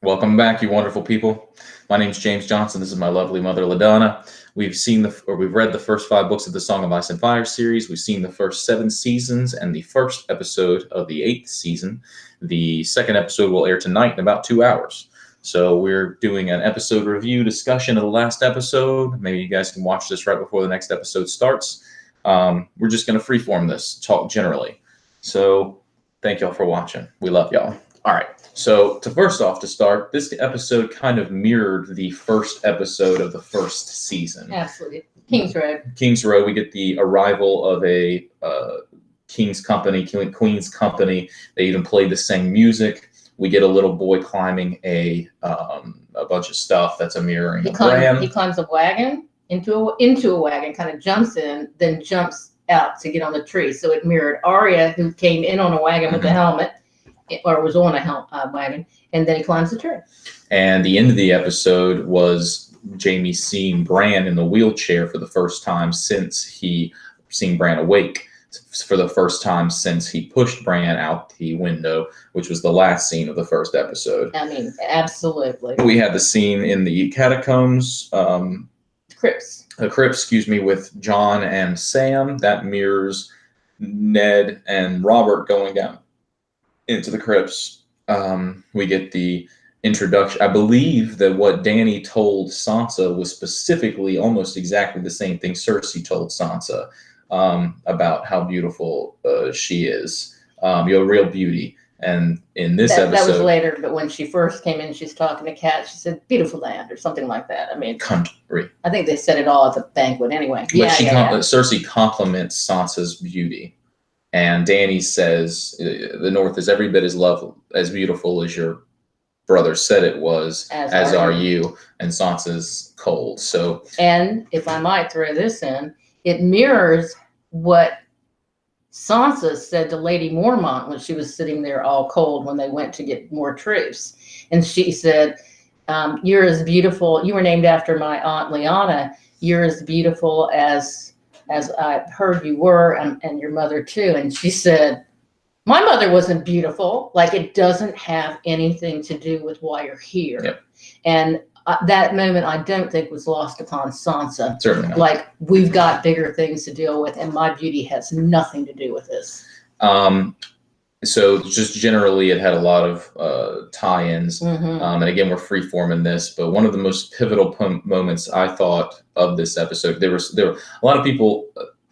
Welcome back, you wonderful people. My name's James Johnson. This is my lovely mother, LaDonna. We've read the first 5 books of the Song of Ice and Fire series. We've seen the first 7 seasons and the first episode of the 8th season. The second episode will air tonight in about 2 hours. So we're doing an episode review discussion of the last episode. Maybe you guys can watch this right before the next episode starts. We're just going to freeform this, talk generally. So thank y'all for watching. We love y'all. All right. So to start, this episode kind of mirrored the first episode of the first season. Absolutely. King's Road. King's Road, we get the arrival of a king's company, queen's company. They even play the same music. We get a little boy climbing a bunch of stuff that's a mirroring of Bran. He climbs a wagon into a wagon, kind of jumps in, then jumps out to get on the tree. So it mirrored Arya, who came in on a wagon with the helmet, or was on a wagon, and then he climbs the tree. And the end of the episode was Jaime seeing Bran in the wheelchair for the first time since he seen Bran awake, for the first time since he pushed Bran out the window, which was the last scene of the first episode. I mean, absolutely. We had the scene in the catacombs, crypts, with Jon and Sam. That mirrors Ned and Robert going down into the crypts. We get the introduction. I believe that what Dany told Sansa was specifically almost exactly the same thing Cersei told Sansa, about how beautiful she is. You're a real beauty. And in this episode, that was later, but when she first came in, she's talking to Kat. She said, "Beautiful land," or something like that. I mean, country. I think they said it all at the banquet anyway. But Cersei compliments Sansa's beauty. And Dany says the North is every bit as beautiful as your brother said it was, as are you. And Sansa's cold. So, and if I might throw this in, it mirrors what Sansa said to Lady Mormont when she was sitting there all cold when they went to get more troops. And she said, "You're as beautiful. You were named after my aunt Lyanna. You're as beautiful as I heard you were, and your mother too." And she said, "My mother wasn't beautiful. Like, it doesn't have anything to do with why you're here." Yep. And that moment, I don't think was lost upon Sansa. Certainly not. Like, we've got bigger things to deal with, and my beauty has nothing to do with this. So just generally, it had a lot of tie-ins. And again, we're freeforming this, but one of the most pivotal moments I thought of this episode, there were a lot of people.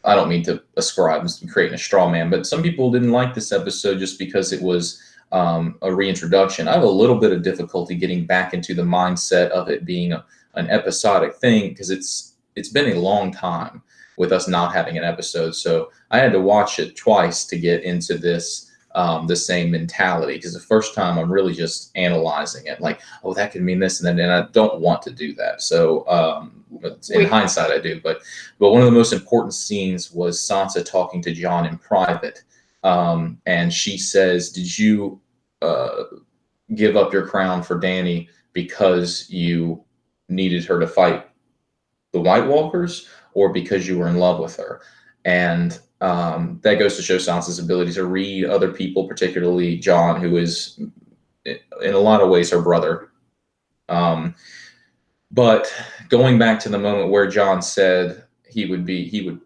I don't mean to ascribe and creating a straw man, but some people didn't like this episode just because it was a reintroduction. I have a little bit of difficulty getting back into the mindset of it being an episodic thing, because it's been a long time with us not having an episode. So I had to watch it twice to get into this. The same mentality, because the first time I'm really just analyzing it, like, oh, that could mean this and that, and I don't want to do that. So in hindsight, I do. But one of the most important scenes was Sansa talking to Jon in private, and she says, "Did you give up your crown for Dany because you needed her to fight the White Walkers, or because you were in love with her?" And that goes to show Sansa's ability to read other people, particularly Jon, who is in a lot of ways her brother. But going back to the moment where Jon said he would name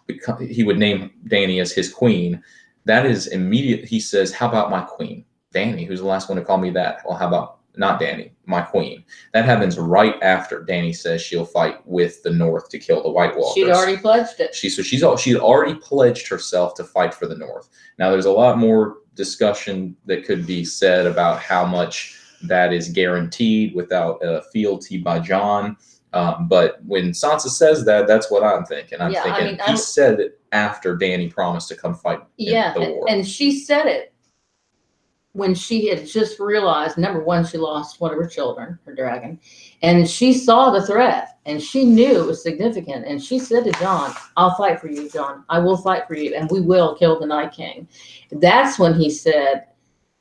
Dany as his queen, that is immediate. He says, "How about my queen, Dany? Who's the last one to call me that?" Well, how about not Dany, my queen? That happens right after Dany says she'll fight with the North to kill the White Walkers. She'd already pledged it. She'd already pledged herself to fight for the North. Now, there's a lot more discussion that could be said about how much that is guaranteed without fealty by Jon. But when Sansa says that, that's what I'm thinking. I'm thinking he said it after Dany promised to come fight in the war. And she said it when she had just realized, number one, she lost one of her children, her dragon, and she saw the threat, and she knew it was significant. And she said to Jon, "I'll fight for you, Jon. I will fight for you, and we will kill the Night King." That's when he said,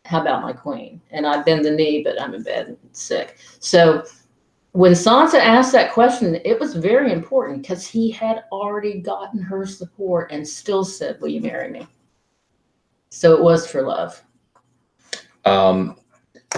"How about my queen? And I bend the knee, but I'm in bed and sick." So when Sansa asked that question, it was very important, because he had already gotten her support and still said, "Will you marry me?" So it was for love.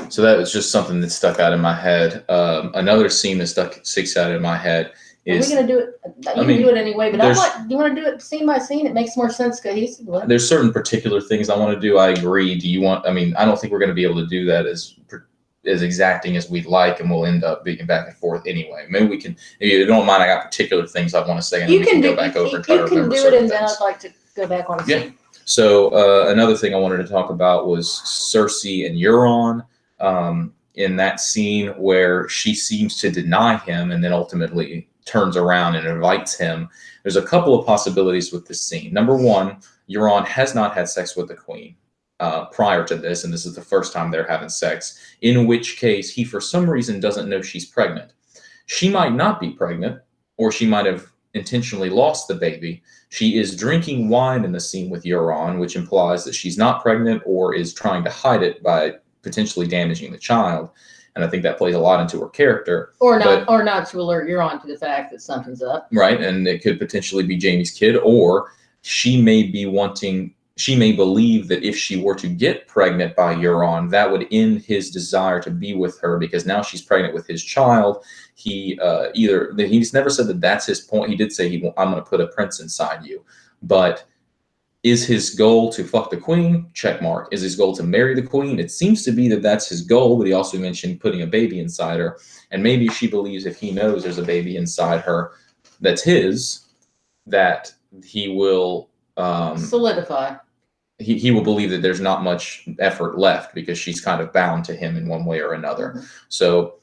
So that was just something that stuck out in my head. Another scene that sticks out in my head is. Are we going to do it? You can do it anyway, but do you want to do it scene by scene? It makes more sense cohesively. There's certain particular things I want to do. I agree. Do you want? I mean, I don't think we're going to be able to do that as exacting as we'd like, and we'll end up being back and forth anyway. Maybe we can. If you don't mind, I got particular things I want to say, and then we can go back over and try to remember certain things. You can do it, and then I'd like to go back on a scene. So another thing I wanted to talk about was Cersei and Euron. In that scene where she seems to deny him and then ultimately turns around and invites him. There's a couple of possibilities with this scene. Number one, Euron has not had sex with the queen prior to this, and this is the first time they're having sex, in which case he, for some reason, doesn't know she's pregnant. She might not be pregnant, or she might have intentionally lost the baby. She is drinking wine in the scene with Euron, which implies that she's not pregnant or is trying to hide it by potentially damaging the child. And I think that plays a lot into her character. Or not to alert Euron to the fact that something's up. Right, and it could potentially be Jaime's kid, or she may believe that if she were to get pregnant by Euron, that would end his desire to be with her, because now she's pregnant with his child. He's never said that that's his point. He did say I'm going to put a prince inside you, but is his goal to fuck the queen? Check mark. Is his goal to marry the queen? It seems to be that that's his goal, but he also mentioned putting a baby inside her. And maybe she believes if he knows there's a baby inside her that's his, that he will solidify. He will believe that there's not much effort left because she's kind of bound to him in one way or another. Mm-hmm. So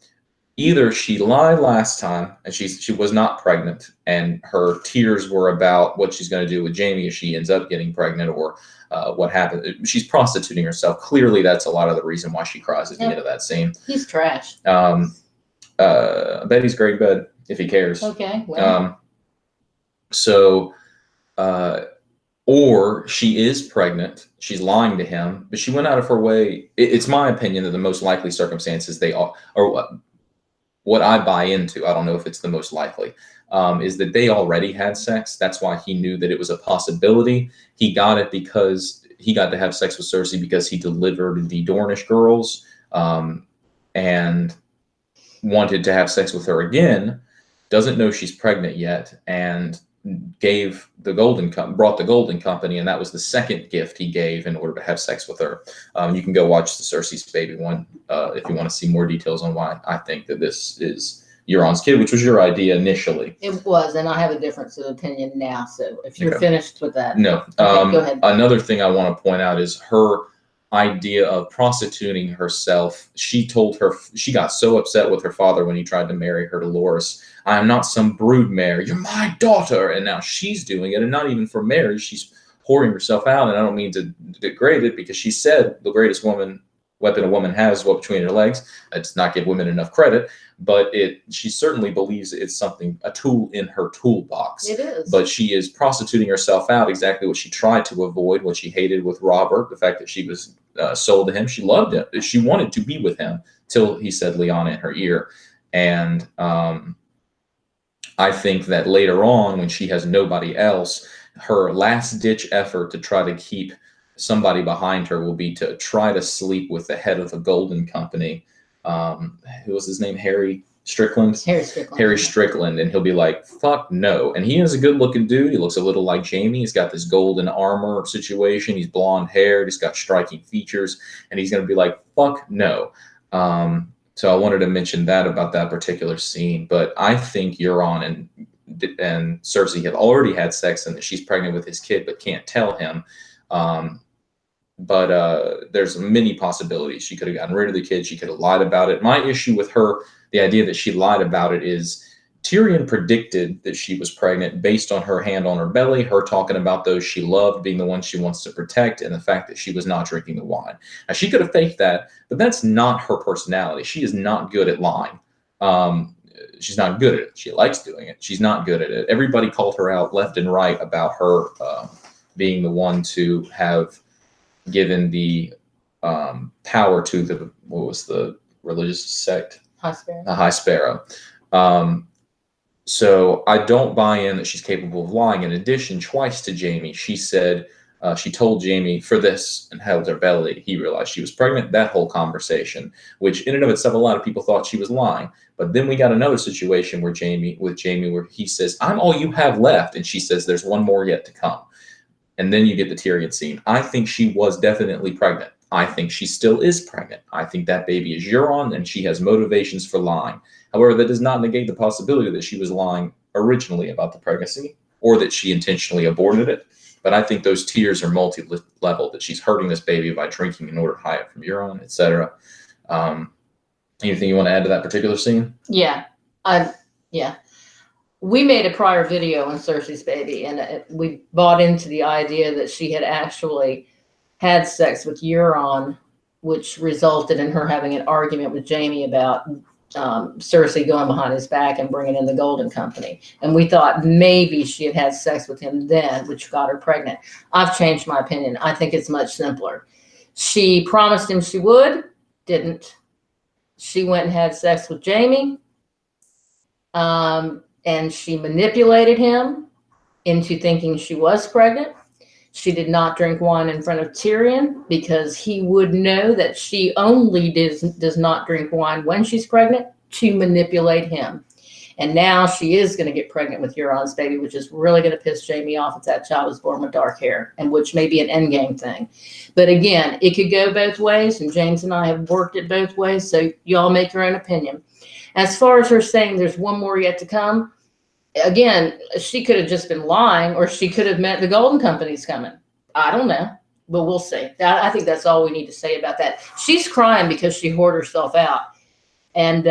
either she lied last time and she was not pregnant, and her tears were about what she's going to do with Jaime if she ends up getting pregnant, or what happened. She's prostituting herself. Clearly, that's a lot of the reason why she cries at the end of that scene. He's trash. I bet he's great bed if he cares. Okay. Well. Or she is pregnant. She's lying to him, but she went out of her way. It's my opinion that the most likely circumstances what I buy into, I don't know if it's the most likely, is that they already had sex. That's why he knew that it was a possibility. He got it because he got to have sex with Cersei because he delivered the Dornish girls, and wanted to have sex with her again. Doesn't know she's pregnant yet, and brought the Golden Company, and that was the second gift he gave in order to have sex with her. You can go watch the Cersei's baby one if you want to see more details on why I think that this is Euron's kid, which was your idea initially. It was, and I have a difference of opinion now. So if you're finished with that, no. Okay, go ahead. Another thing I want to point out is her idea of prostituting herself. She got so upset with her father when he tried to marry her to Loras. I am not some broodmare. You're my daughter. And now she's doing it, and not even for marriage. She's whoring herself out. And I don't mean to degrade it, because she said the greatest weapon a woman has is what between her legs. Let's not give women enough credit, but she certainly believes it's a tool in her toolbox. It is. But she is prostituting herself out, exactly what she tried to avoid, what she hated with Robert, the fact that she was sold to him. She loved him. She wanted to be with him till he said Lyanna in her ear. And I think that later on, when she has nobody else, her last-ditch effort to try to keep somebody behind her will be to try to sleep with the head of the Golden Company. Who was his name? Harry Strickland? Harry Strickland. And he'll be like, fuck no. And he is a good-looking dude. He looks a little like Jaime. He's got this golden armor situation. He's blonde-haired. He's got striking features. And he's going to be like, fuck no. So I wanted to mention that about that particular scene. But I think Euron and Cersei have already had sex, and that she's pregnant with his kid but can't tell him. But there's many possibilities. She could have gotten rid of the kid. She could have lied about it. My issue with her, the idea that she lied about it, is Tyrion predicted that she was pregnant based on her hand on her belly, her talking about those she loved being the ones she wants to protect, and the fact that she was not drinking the wine. Now, she could have faked that, but that's not her personality. She is not good at lying. She's not good at it. She likes doing it. She's not good at it. Everybody called her out left and right about her being the one to have given the power to what was the religious sect? High Sparrow. The High Sparrow. So I don't buy in that she's capable of lying. In addition, twice to Jaime, she said, She told Jaime for this and held her belly. He realized she was pregnant. That whole conversation, which in and of itself, a lot of people thought she was lying. But then we got another situation where Jaime, where he says, "I'm all you have left," and she says, "There's one more yet to come." And then you get the Tyrion scene. I think she was definitely pregnant. I think she still is pregnant. I think that baby is Euron, and she has motivations for lying. However, that does not negate the possibility that she was lying originally about the pregnancy, or that she intentionally aborted it. But I think those tears are multi-level, that she's hurting this baby by drinking in order to hide it from Euron, etc. Anything you want to add to that particular scene? Yeah. Yeah. We made a prior video on Cersei's baby, and we bought into the idea that she had actually had sex with Euron, which resulted in her having an argument with Jaime about Cersei going behind his back and bringing in the Golden Company. And we thought maybe she had had sex with him then, which got her pregnant. I've changed my opinion. I think it's much simpler. She promised him she would, didn't. She went and had sex with Jaime, and she manipulated him into thinking she was pregnant. She did not drink wine in front of Tyrion because he would know that she only does not drink wine when she's pregnant to manipulate him. And now she is going to get pregnant with Euron's baby, which is really going to piss Jaime off if that child is born with dark hair, and which may be an endgame thing. But again, it could go both ways, and James and I have worked it both ways, so y'all make your own opinion. As far as her saying there's one more yet to come, again, she could have just been lying, or she could have meant the Golden Company's coming. I don't know, but we'll see. I think that's all we need to say about that. She's crying because she whored herself out. And,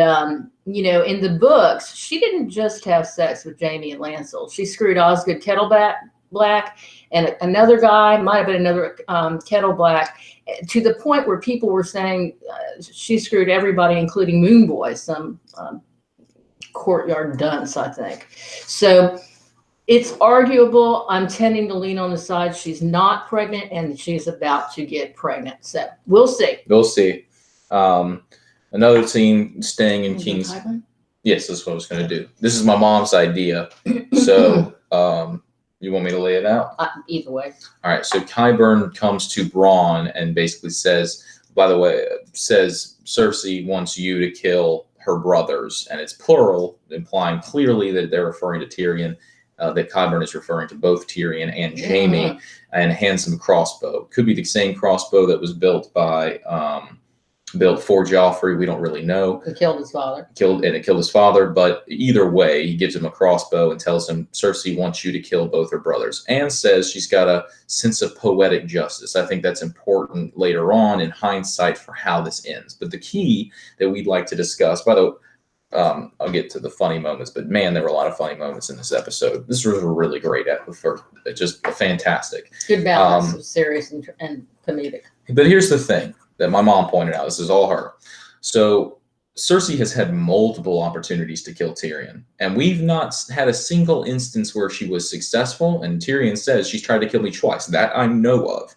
in the books, she didn't just have sex with Jaime and Lancel. She screwed Osgood Kettleblack and another guy, might have been another Kettleblack, to the point where people were saying she screwed everybody, including Moon Boy, some courtyard dunce, I think. So it's arguable. I'm tending to lean on the side she's not pregnant and she's about to get pregnant. So we'll see. We'll see. Another scene staying in King's. Yes, that's what I was going to do. This is my mom's idea. So you want me to lay it out? Either way. All right. So Qyburn comes to Bronn and basically says, by the way, Cersei wants you to kill her brothers. And it's plural, implying clearly that they're referring to Tyrion. That Qyburn is referring to both Tyrion and Jaime, and hands him a crossbow. Could be the same crossbow that was built for Joffrey. We don't really know. It killed his father. It killed his father. But either way, he gives him a crossbow and tells him Cersei wants you to kill both her brothers, and says she's got a sense of poetic justice. I think that's important later on in hindsight for how this ends. But the key that we'd like to discuss, by the way, I'll get to the funny moments, but man, there were a lot of funny moments in this episode. This was a really great episode, just fantastic. Good balance of serious and comedic. But here's the thing that my mom pointed out. This is all her. So Cersei has had multiple opportunities to kill Tyrion, and we've not had a single instance where she was successful. And Tyrion says she's tried to kill me twice. That I know of.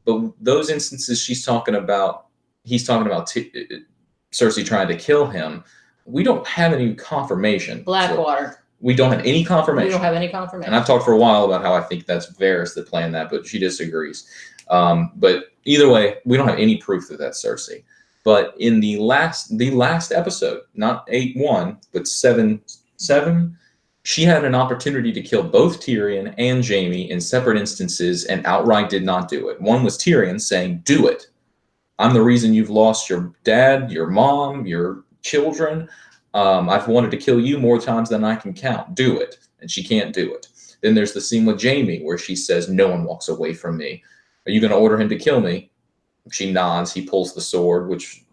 But those instances he's talking about Cersei trying to kill him. We don't have any confirmation. Blackwater. So we don't have any confirmation. We don't have any confirmation. And I've talked for a while about how I think that's Varys that planned that, but she disagrees. But either way, we don't have any proof that that's Cersei. But in the last episode, not 8-1, but 7-7, she had an opportunity to kill both Tyrion and Jaime in separate instances and outright did not do it. One was Tyrion saying, "Do it. I'm the reason you've lost your dad, your mom, your children. I've wanted to kill you more times than I can count. Do it." And she can't do it. Then there's the scene with Jaime where she says, "No one walks away from me. Are you going to order him to kill me?" She nods. He pulls the sword, which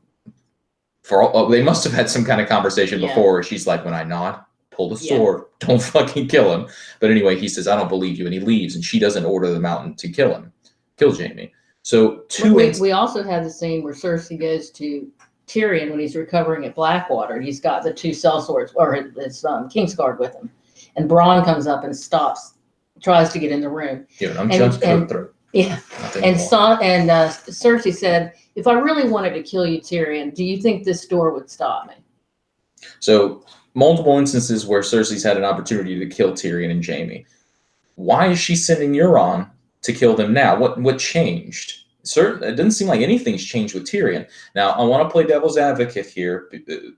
they must have had some kind of conversation before where she's like, "When I nod, pull the sword. Don't fucking kill him." But anyway, he says, "I don't believe you." And he leaves, and she doesn't order the mountain to kill Jaime. So we also have the scene where Cersei goes to Tyrion when he's recovering at Blackwater. He's got the two sellswords or his Kingsguard with him, and Bronn comes up and tries to get in the room. Yeah, I'm just cutthroat. Yeah, and Cersei said, "If I really wanted to kill you, Tyrion, do you think this door would stop me?" So multiple instances where Cersei's had an opportunity to kill Tyrion and Jaime. Why is she sending Euron to kill them now? What changed? It doesn't seem like anything's changed with Tyrion. Now, I want to play devil's advocate here.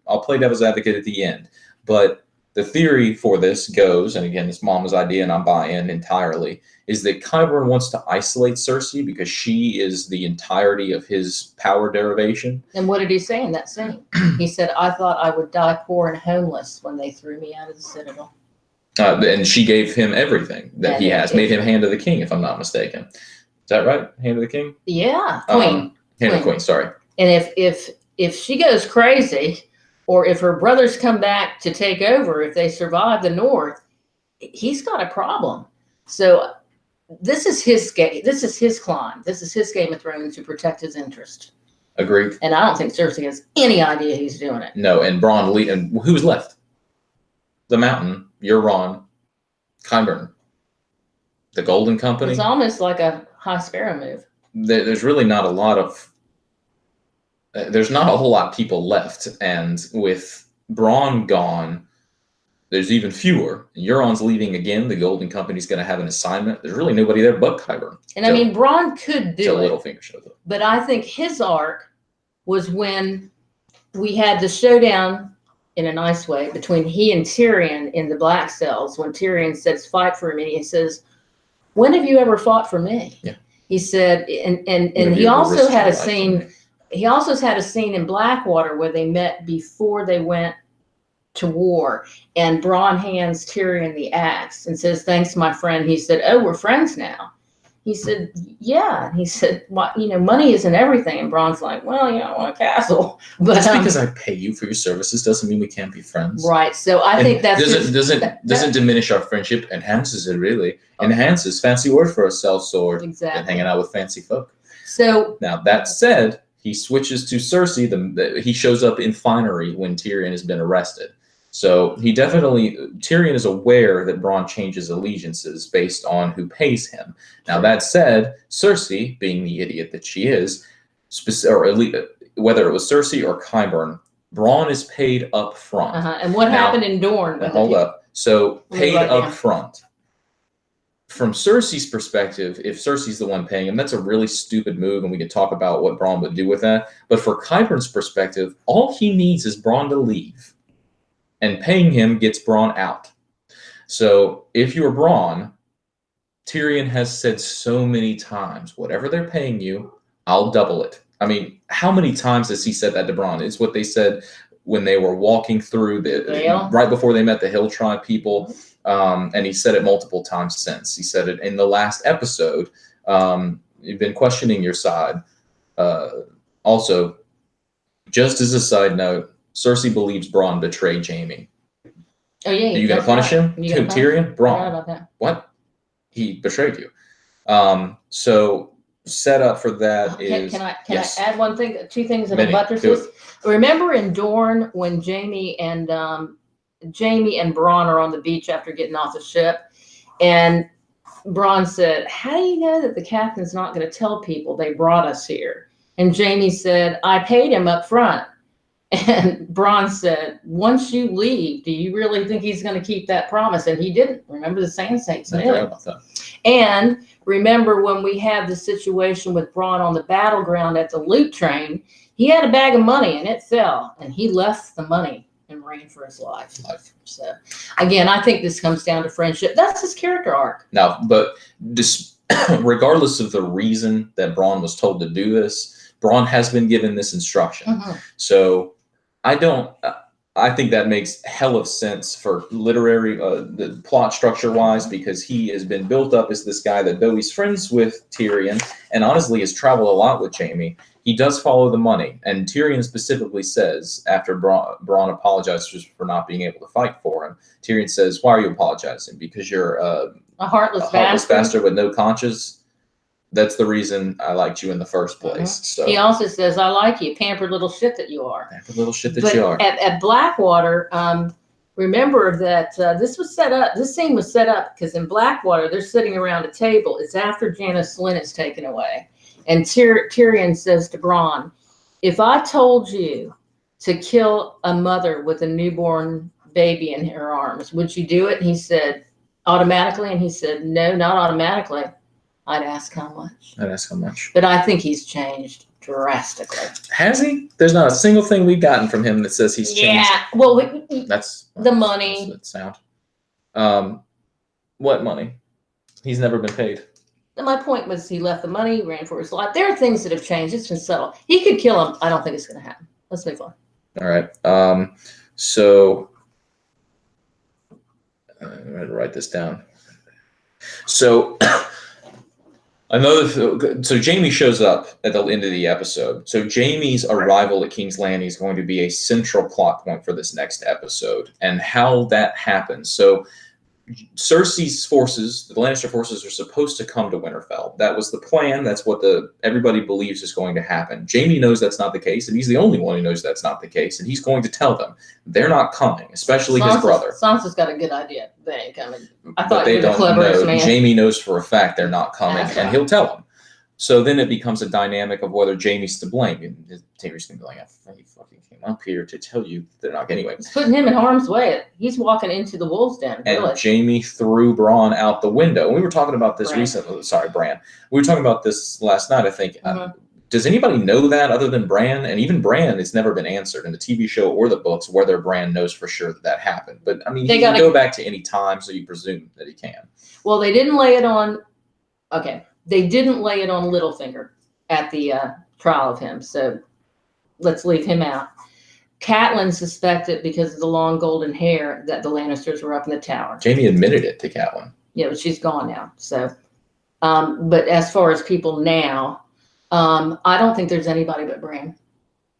I'll play devil's advocate at the end. But the theory for this goes, and again, it's Mama's idea, and I'm buying entirely, is that Qyburn wants to isolate Cersei because she is the entirety of his power derivation. And what did he say in that scene? He said, I thought I would die poor and homeless when they threw me out of the Citadel. And she gave him everything that he has, made him Hand of the King, if I'm not mistaken. Is that right? Hand of the King? Yeah, Queen. Hand of the Queen, sorry. And if she goes crazy, or if her brothers come back to take over, if they survive the North, he's got a problem. So this is his game. This is his climb. This is his Game of Thrones to protect his interest. Agreed. And I don't think Cersei has any idea he's doing it. No, and Bronn, and who's left? The Mountain, Euron, Qyburn, the Golden Company. It's almost like a High Sparrow move. There's really not a lot of. There's not a whole lot of people left, and with Bronn gone, there's even fewer. Euron's leaving again. The Golden Company's going to have an assignment. There's really nobody there but Qyburn. And I mean, Bronn could do it. Littlefinger shows up. But I think his arc was when we had the showdown, in a nice way, between he and Tyrion in the Black Cells. When Tyrion says, "Fight for me," he says, "When have you ever fought for me?" Yeah. He said, and he also had a scene. He also had a scene in Blackwater where they met before they went to war, and Bronn hands Tyrion the axe and says, "Thanks, my friend." He said, "Oh, we're friends now." He said, "Yeah." And he said, "Well, money isn't everything." And Bronn's like, "Well, I want a castle." But just because I pay you for your services doesn't mean we can't be friends. Right. So I think that's doesn't diminish our friendship. Enhances it, really. Okay. Enhances. Fancy word for a sellsword. Exactly. And hanging out with fancy folk. So now that said, he switches to Cersei. He shows up in finery when Tyrion has been arrested. So Tyrion is aware that Bronn changes allegiances based on who pays him. Now that said, Cersei, being the idiot that she is, whether it was Cersei or Qyburn, Bronn is paid up front. And what happened in Dorne? Hold up. So paid up front. From Cersei's perspective, if Cersei's the one paying him, that's a really stupid move, and we could talk about what Bronn would do with that. But for Qyburn's perspective, all he needs is Bronn to leave. And paying him gets Bronn out. So if you're Bronn, Tyrion has said so many times, whatever they're paying you, I'll double it. I mean, how many times has he said that to Bronn? It's what they said when they were walking through right before they met the Hill Tribe people. And he said it multiple times since. He said it in the last episode. You've been questioning your side. Also, just as a side note, Cersei believes Bronn betrayed Jaime. Oh yeah. Are you going to punish him? Tyrion? Bronn. About that. What? He betrayed you. So set up for that is. Can I add one thing? Two things that buttress this. Remember in Dorne when Jaime and Bronn are on the beach after getting off the ship, and Bronn said, "How do you know that the captain's not going to tell people they brought us here?" And Jaime said, "I paid him up front." And Bronn said, "Once you leave, do you really think he's going to keep that promise?" And he didn't. Remember the Saints? And remember when we had the situation with Bronn on the battleground at the loot train, he had a bag of money and it fell, and he left the money and ran for his life. So again, I think this comes down to friendship. That's his character arc. Now, but regardless of the reason that Bronn was told to do this, Bronn has been given this instruction. So I think that makes hell of sense for literary, the plot structure wise, because he has been built up as this guy that, though he's friends with Tyrion and honestly has traveled a lot with Jaime, he does follow the money. And Tyrion specifically says, after Bronn apologizes for not being able to fight for him, Tyrion says, "Why are you apologizing? Because you're a heartless bastard with no conscience. That's the reason I liked you in the first place." So he also says, "I like you, pampered little shit that you are." Pampered little shit that you are. At Blackwater, remember that this was set up. This scene was set up because in Blackwater they're sitting around a table. It's after Janos Slynt is taken away, and Tyrion says to Bronn, "If I told you to kill a mother with a newborn baby in her arms, would you do it?" And he said, "Automatically," and he said, "No, not automatically. I'd ask how much. But I think he's changed drastically. Has he? There's not a single thing we've gotten from him that says he's changed. Yeah, well, that's the money. That's sound. What money? He's never been paid. My point was he left the money, he ran for his life. There are things that have changed. It's been subtle. He could kill him. I don't think it's going to happen. Let's move on. All right. So I'm going to write this down. So so Jaime shows up at the end of the episode. So Jaime's arrival at King's Landing is going to be a central plot point for this next episode and how that happens. So Cersei's forces, the Lannister forces, are supposed to come to Winterfell. That was the plan. That's what everybody believes is going to happen. Jaime knows that's not the case, and he's the only one who knows that's not the case. And he's going to tell them they're not coming, especially his brother. Sansa's got a good idea. They ain't coming. I thought they you were the don't cleverest know. man. Jaime knows for a fact they're not coming, That's and right. he'll tell them. So then it becomes a dynamic of whether Jaime's to blame. And Jaime's going to be like, I fucking came up here to tell you they're not. Anyway, it's putting him in harm's way. He's walking into the wolves' den. And really. Jaime threw Bronn out the window. We were talking about this recently. Sorry, Bran. We were talking about this last night, I think. Does anybody know that other than Bran? And even Bran, it's never been answered in the TV show or the books whether Bran knows for sure that happened. But, I mean, he can go back to any time, so you presume that he can. Well, they didn't lay it on... Okay. They didn't lay it on Littlefinger at the trial of him, so let's leave him out. Catelyn suspected because of the long golden hair that the Lannisters were up in the tower. Jaime admitted it to Catelyn. Yeah, but she's gone now. So, but as far as people now, I don't think there's anybody but Bran.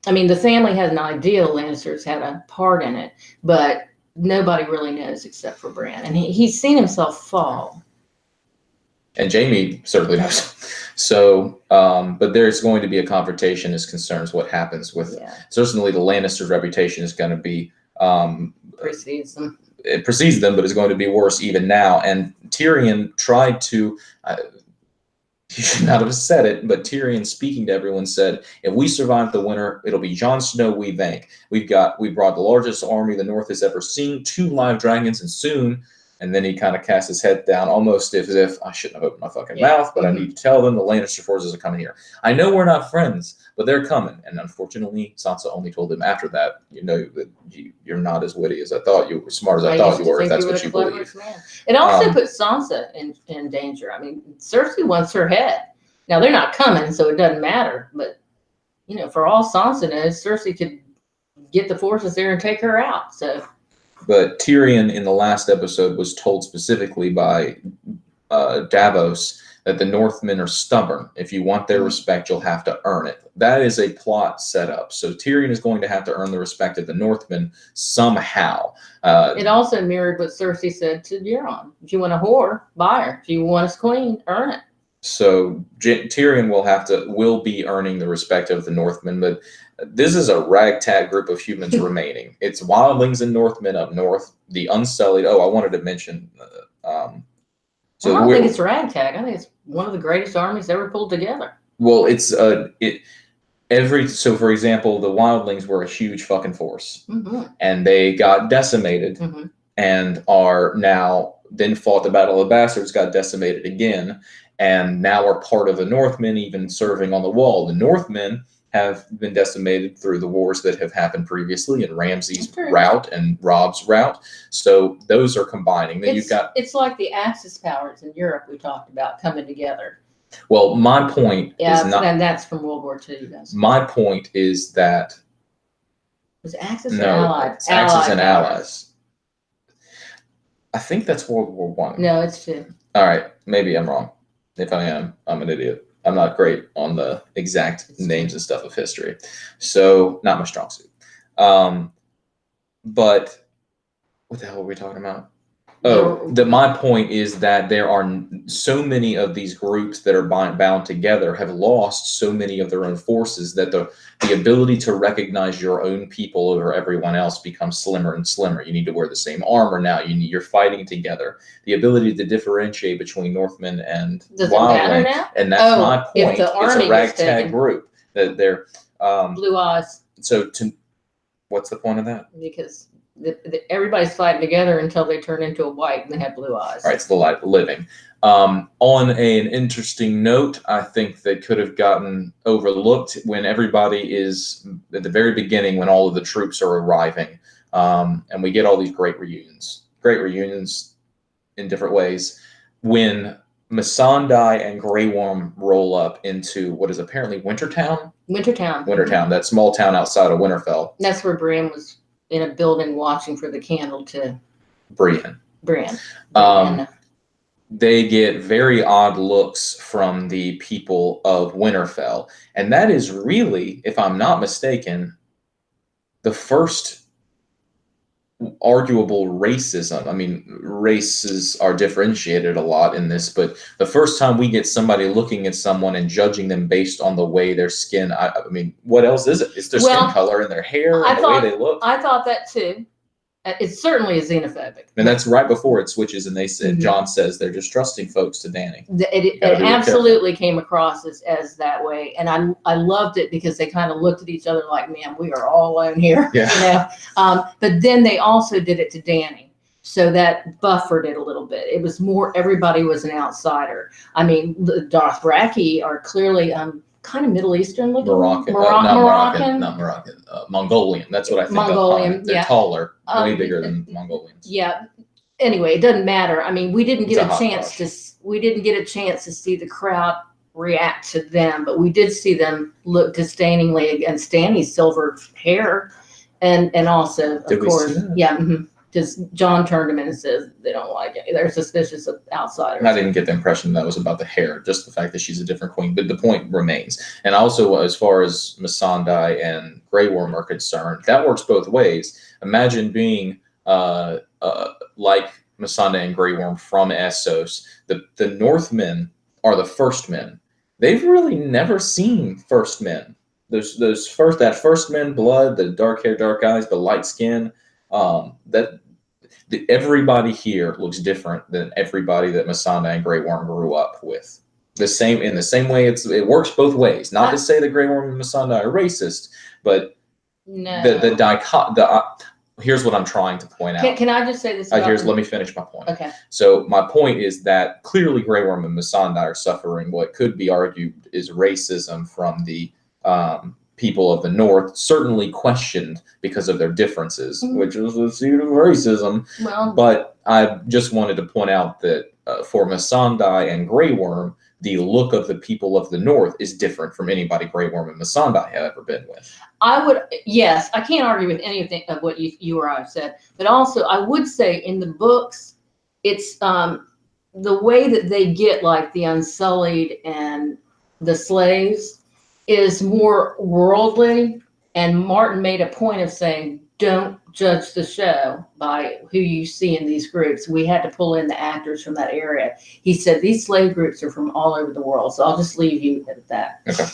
I mean, the family has an idea Lannisters had a part in it, but nobody really knows except for Bran. And he's seen himself fall. And Jaime certainly knows. So, but there's going to be a confrontation as concerns what happens with. Yeah. Certainly, the Lannisters' reputation is going to be precedes them. It precedes them, but it's going to be worse even now. And Tyrion tried to. He should not have said it, but Tyrion, speaking to everyone, said, "If we survive the winter, it'll be Jon Snow. We think we brought the largest army the North has ever seen, 2 live dragons, and soon." And then he kind of cast his head down, almost as if I shouldn't have opened my fucking mouth, but I need to tell them the Lannister forces are coming here. I know we're not friends, but they're coming. And unfortunately, Sansa only told him after that, you know, that you're not as witty as I thought you were, smart as I thought you were, if that's what you believe. It also put Sansa in danger. I mean, Cersei wants her head. Now, they're not coming, so it doesn't matter. But, you know, for all Sansa knows, Cersei could get the forces there and take her out, so... But Tyrion in the last episode was told specifically by Davos that the Northmen are stubborn. If you want their respect, you'll have to earn it. That is a plot setup. So Tyrion is going to have to earn the respect of the Northmen somehow. It also mirrored what Cersei said to Euron. If you want a whore, buy her. If you want us queen, earn it. So Tyrion will be earning the respect of the Northmen, but this is a ragtag group of humans remaining. It's wildlings and Northmen up north, the Unsullied. Oh, I wanted to mention. I don't think it's ragtag. I think it's one of the greatest armies ever pulled together. Well, it's so for example, the wildlings were a huge fucking force, and they got decimated, and are now then fought the Battle of the Bastards, got decimated again, and now are part of the Northmen, even serving on the wall. The Northmen have been decimated through the wars that have happened previously in Ramsay's route and Robb's route. So those are combining. Then it's like the Axis powers in Europe we talked about coming together. Well, my point is not, and that's from World War II, you guys. My point is that was Axis and Allied? It's Axis and Allies. I think that's World War I. No, it's 2. All right, maybe I'm wrong. If I am, I'm an idiot. I'm not great on the exact names and stuff of history. So, not my strong suit. But what the hell were we talking about? Oh, my point is that there are so many of these groups that are bound together have lost so many of their own forces that the ability to recognize your own people over everyone else becomes slimmer and slimmer. You need to wear the same armor now. You're fighting together. The ability to differentiate between Northmen and wildlings, and that's my point. It's a ragtag group that they're blue eyes. So, what's the point of that? Because everybody's fighting together until they turn into a white and they have blue eyes. Right, it's the light of living. On an interesting note, I think that could have gotten overlooked when everybody is at the very beginning, when all of the troops are arriving, and we get all these great reunions in different ways. When Missandei and Grey Worm roll up into what is apparently Wintertown. Wintertown, that small town outside of Winterfell. That's where Brienne was in a building watching for the candle to Brienne. They get very odd looks from the people of Winterfell. And that is really, if I'm not mistaken, the first arguable racism. I mean, races are differentiated a lot in this, but the first time we get somebody looking at someone and judging them based on the way their skin, I mean, what else is it? It's their skin color and their hair and the way they look. I thought that too. It certainly is xenophobic. And that's right before it switches, and they said, John says they're just trusting folks to Dany. It absolutely came across as that way, and I loved it because they kind of looked at each other like, man, we are all alone here. Yeah. But then they also did it to Dany, so that buffered it a little bit. It was more, everybody was an outsider. I mean, the Dothraki are clearly kind of Middle Eastern looking. Mongolian. That's what I think. Mongolian. They're taller, way bigger than Mongolians. Yeah. Anyway, it doesn't matter. I mean, we didn't get a chance to see the crowd react to them, but we did see them look disdainingly against Dany's silver hair, and also, of course, because John turned him in and says they don't like it. They're suspicious of outsiders. I didn't get the impression that was about the hair, just the fact that she's a different queen. But the point remains. And also, as far as Missandei and Grey Worm are concerned, that works both ways. Imagine being like Missandei and Grey Worm from Essos. The Northmen are the first men. They've really never seen first men. That first men blood, the dark hair, dark eyes, the light skin. Everybody here looks different than everybody that Missandei and Grey Worm grew up with. In the same way, it works both ways. Not to say that Grey Worm and Missandei are racist, but no. Here's what I'm trying to point out. Can I just say this? Let me finish my point. Okay. So my point is that clearly Grey Worm and Missandei are suffering what could be argued is racism from the people of the North, certainly questioned because of their differences, which is the seed of racism. Well, but I just wanted to point out that for Missandei and Grey Worm, the look of the people of the North is different from anybody Grey Worm and Missandei have ever been with. Yes, I can't argue with anything of what you or I have said, but also I would say in the books, it's the way that they get like the Unsullied and the slaves is more worldly, and Martin made a point of saying, don't judge the show by who you see in these groups. We had to pull in the actors from that area. He said these slave groups are from all over the world, so I'll just leave you at that. Okay.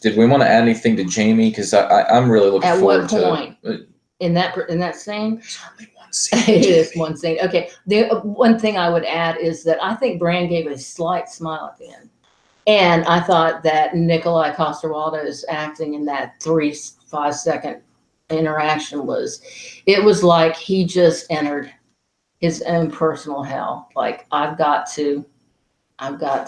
Did we want to add anything to Jaime? Because I'm really looking forward to... At what point? In that scene? It's only one scene. It is one scene. Okay. The one thing I would add is that I think Bran gave a slight smile at the end. And I thought that Nikolai Coster-Waldau's acting in that 3-5 second interaction was like he just entered his own personal hell. Like, I've got to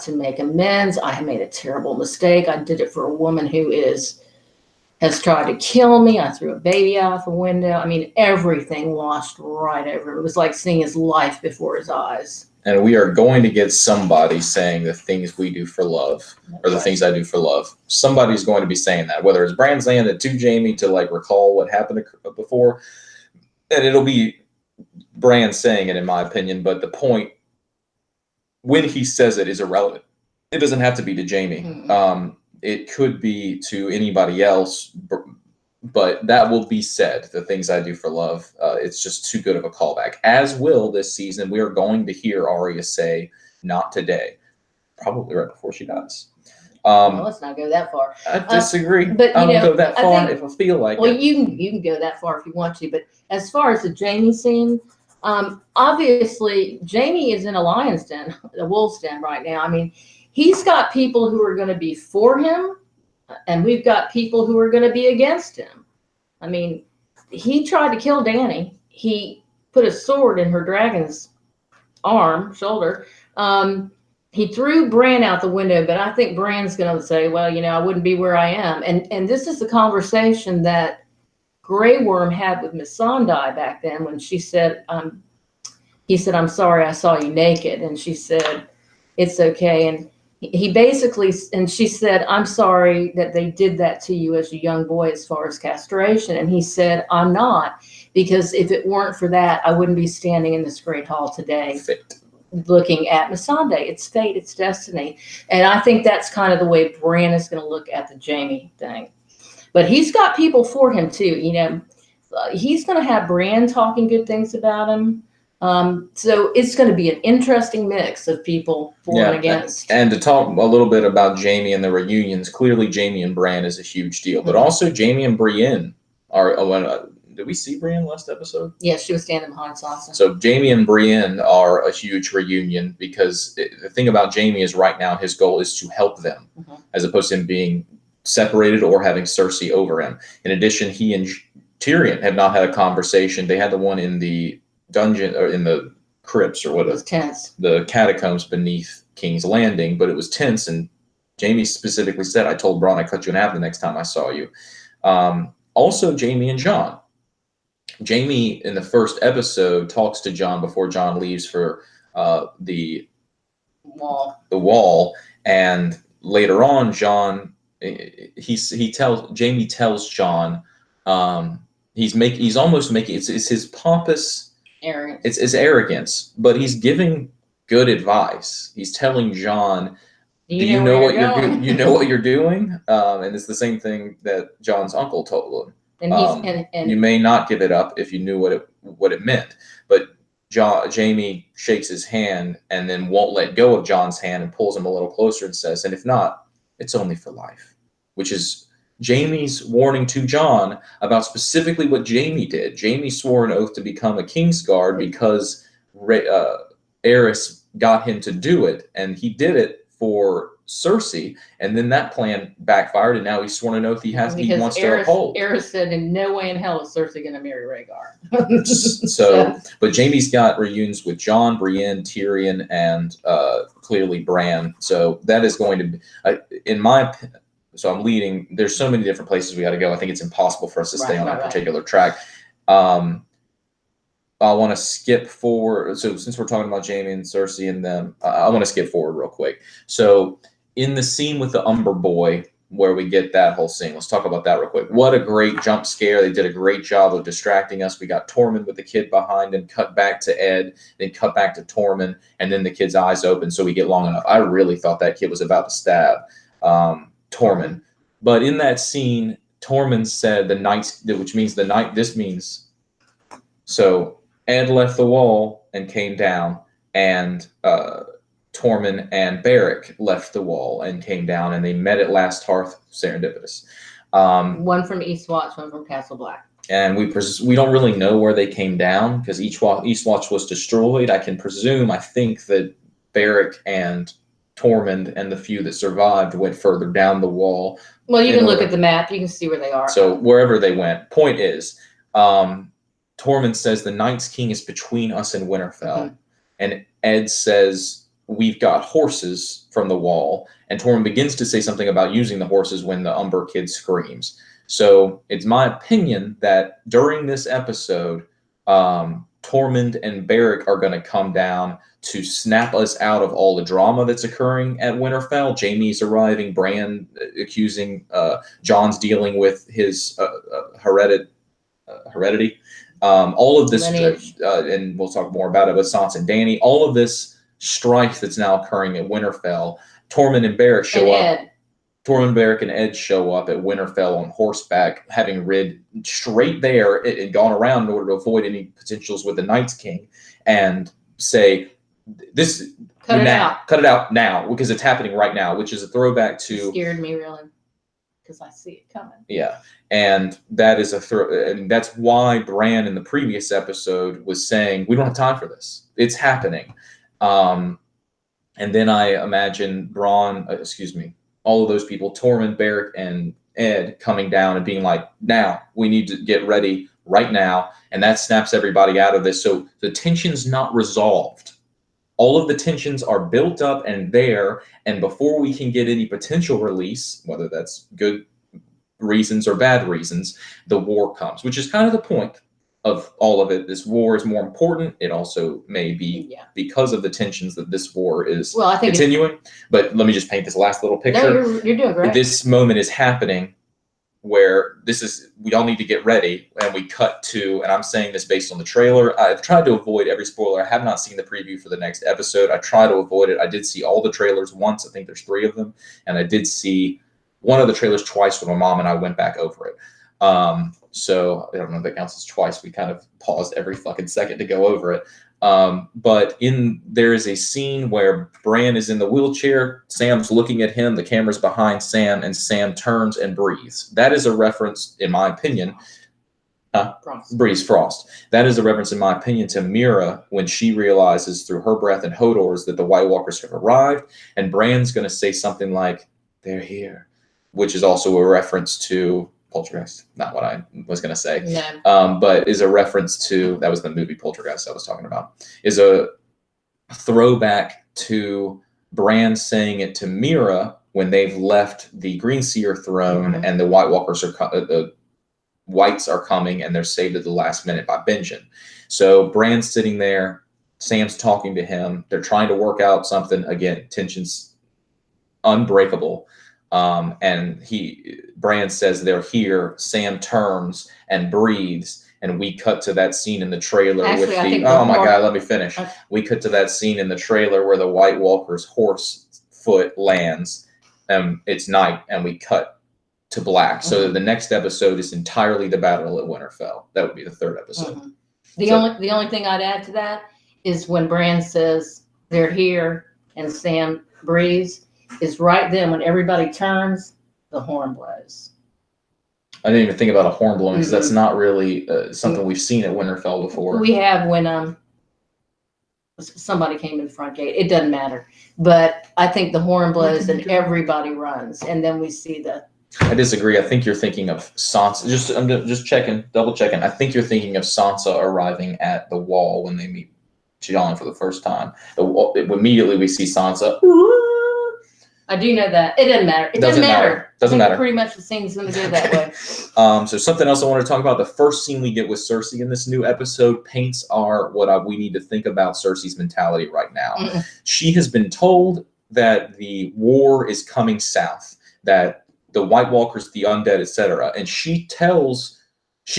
make amends. I made a terrible mistake. I did it for a woman who has tried to kill me. I threw a baby out the window. I mean, everything washed right over. It was like seeing his life before his eyes. And we are going to get somebody saying the things we do for love, or the things I do for love. Somebody's going to be saying that, whether it's Bran saying it to Jaime to like recall what happened before, and it'll be Bran saying it, in my opinion. But the point when he says it is irrelevant. It doesn't have to be to Jaime. It could be to anybody else, but that will be said, the things I do for love. It's just too good of a callback. As will this season, we are going to hear Arya say, not today, probably right before she dies. Well, let's not go that far. I disagree. But I don't go that far if I feel like it. You can go that far if you want to. But as far as the Jaime scene, obviously Jaime is in a lion's den, a wolf's den right now. I mean, he's got people who are going to be for him, and we've got people who are going to be against him. I mean, he tried to kill Dany. He put a sword in her dragon's shoulder, He threw Bran out the window, but I think Bran's going to say, well, I wouldn't be where I am. And this is the conversation that Grey Worm had with Miss Sondai back then when she said, he said, I'm sorry, I saw you naked. And she said, it's okay. And he basically, and she said, I'm sorry that they did that to you as a young boy as far as castration. And he said, I'm not, because if it weren't for that, I wouldn't be standing in this great hall today looking at Missandei. It's fate, it's destiny. And I think that's kind of the way Bran is going to look at the Jaime thing. But he's got people for him too. He's going to have Bran talking good things about him. So it's going to be an interesting mix of people for and against. And to talk a little bit about Jaime and the reunions, clearly Jaime and Bran is a huge deal, but also Jaime and Brienne are. Did we see Brienne last episode? Yeah, she was standing behind Sansa. So Jaime and Brienne are a huge reunion because the thing about Jaime is right now his goal is to help them, as opposed to him being separated or having Cersei over him. In addition, he and Tyrion have not had a conversation. They had the one in the dungeon or in the crypts or whatever. It was tense. The catacombs beneath King's Landing, but it was tense. And Jaime specifically said, I told Bronn I'd cut you in half the next time I saw you. Also, Jaime and Jon. Jaime in the first episode talks to Jon before Jon leaves for the wall. And later on, Jaime tells Jon, he's almost making it's his pompous arrogance. It's his arrogance, but he's giving good advice. He's telling Jon, do you know what you're doing? You know what you're doing? And it's the same thing that Jon's uncle told him. And you may not give it up if you knew what it meant. But Jaime shakes his hand and then won't let go of Jon's hand and pulls him a little closer and says, and if not, it's only for life, which is Jaime's warning to Jon about specifically what Jaime did. Jaime swore an oath to become a Kingsguard because Aerys got him to do it, and he did it for Cersei, and then that plan backfired, and now he's sworn an oath he wants to uphold. Aerys said, in no way in hell is Cersei going to marry Rhaegar. But Jaime's got reunions with Jon, Brienne, Tyrion, and clearly Bran. So that is going to be, so I'm leading. There's so many different places we got to go. I think it's impossible for us to stay on a particular track. I want to skip forward. So since we're talking about Jaime and Cersei and them, I want to skip forward real quick. So in the scene with the Umber Boy, where we get that whole scene, let's talk about that real quick. What a great jump scare. They did a great job of distracting us. We got Tormund with the kid behind him, cut back to Ed, then cut back to Tormund, and then the kid's eyes open so we get long enough. I really thought that kid was about to stab Tormund. But in that scene, Tormund said the knights, which means the night, this means, so Ed left the wall and came down, and Tormund and Beric left the wall and came down, and they met at Last Hearth, serendipitous. One from Eastwatch, one from Castle Black. And we don't really know where they came down because Eastwatch was destroyed. I think that Beric and Tormund and the few that survived went further down the wall. Well, you can look at the map. You can see where they are. So wherever they went. Point is, Tormund says the Night's King is between us and Winterfell. And Ed says, we've got horses from the wall. And Tormund begins to say something about using the horses when the Umber kid screams. So it's my opinion that during this episode, Tormund and Beric are going to come down to snap us out of all the drama that's occurring at Winterfell. Jaime's arriving, Bran accusing Jon's dealing with his heredity. All of this, and we'll talk more about it with Sansa and Dany, all of this strife that's now occurring at Winterfell. Tormund and Beric show up. Tormund, Beric, and Ed show up at Winterfell on horseback, having rid straight there and gone around in order to avoid any potentials with the Night's King, and say, cut it out now, because it's happening right now, which is a throwback to... It scared me, really, because I see it coming. Yeah, and that is and that's why Bran in the previous episode was saying, we don't have time for this. It's happening. And then I imagine Bronn, all of those people, Tormund, Beric, and Ed, coming down and being like, now, we need to get ready right now, and that snaps everybody out of this. So the tension's not resolved. all of the tensions are built up and there, and before we can get any potential release, whether that's good reasons or bad reasons, the war comes, which is kind of the point of all of it. This war is more important. It also may be because of the tensions that this war is continuing. But let me just paint this last little picture. No, you're doing great. This moment is happening where we all need to get ready, and we cut to, and I'm saying this based on the trailer. I've tried to avoid every spoiler. I have not seen the preview for the next episode. I try to avoid it. I did see all the trailers once. I think there's 3 of them. And I did see one of the trailers twice with my mom, and I went back over it. So I don't know if that counts as twice. We kind of paused every fucking second to go over it. But there is a scene where Bran is in the wheelchair, Sam's looking at him, the camera's behind Sam, and Sam turns and breathes. That is a reference, in my opinion, Frost. That is a reference, in my opinion, to Mira when she realizes through her breath and Hodor's that the White Walkers have arrived, and Bran's going to say something like, "They're here," which is also a reference to Poltergeist, not what I was going to say, but is a reference to, that was the movie Poltergeist I was talking about, is a throwback to Bran saying it to Mira when they've left the Greenseer throne and the White Walkers the Whites are coming, and they're saved at the last minute by Benjen. So Bran's sitting there, Sam's talking to him, they're trying to work out something, again, tensions unbreakable. And Bran says they're here. Sam turns and breathes, and we cut to that scene in the trailer let me finish. We cut to that scene in the trailer where the White Walker's horse foot lands. It's night, and we cut to black. So the next episode is entirely the battle at Winterfell. That would be the 3rd episode. The only thing I'd add to that is when Bran says they're here and Sam breathes, is right then when everybody turns, the horn blows. I didn't even think about a horn blowing because that's not really something we've seen at Winterfell before. We have when somebody came in the front gate. It doesn't matter, but I think the horn blows and everybody runs, and then we see the. I disagree. I think you're thinking of Sansa. I'm just checking, double checking. I think you're thinking of Sansa arriving at the wall when they meet Jon for the first time. Immediately we see Sansa. I do know that. It doesn't matter. It doesn't matter. Doesn't matter. Pretty much the scene's going to go that way. So something else I want to talk about. The first scene we get with Cersei in this new episode paints we need to think about Cersei's mentality right now. She has been told that the war is coming south, that the White Walkers, the undead, etc. And she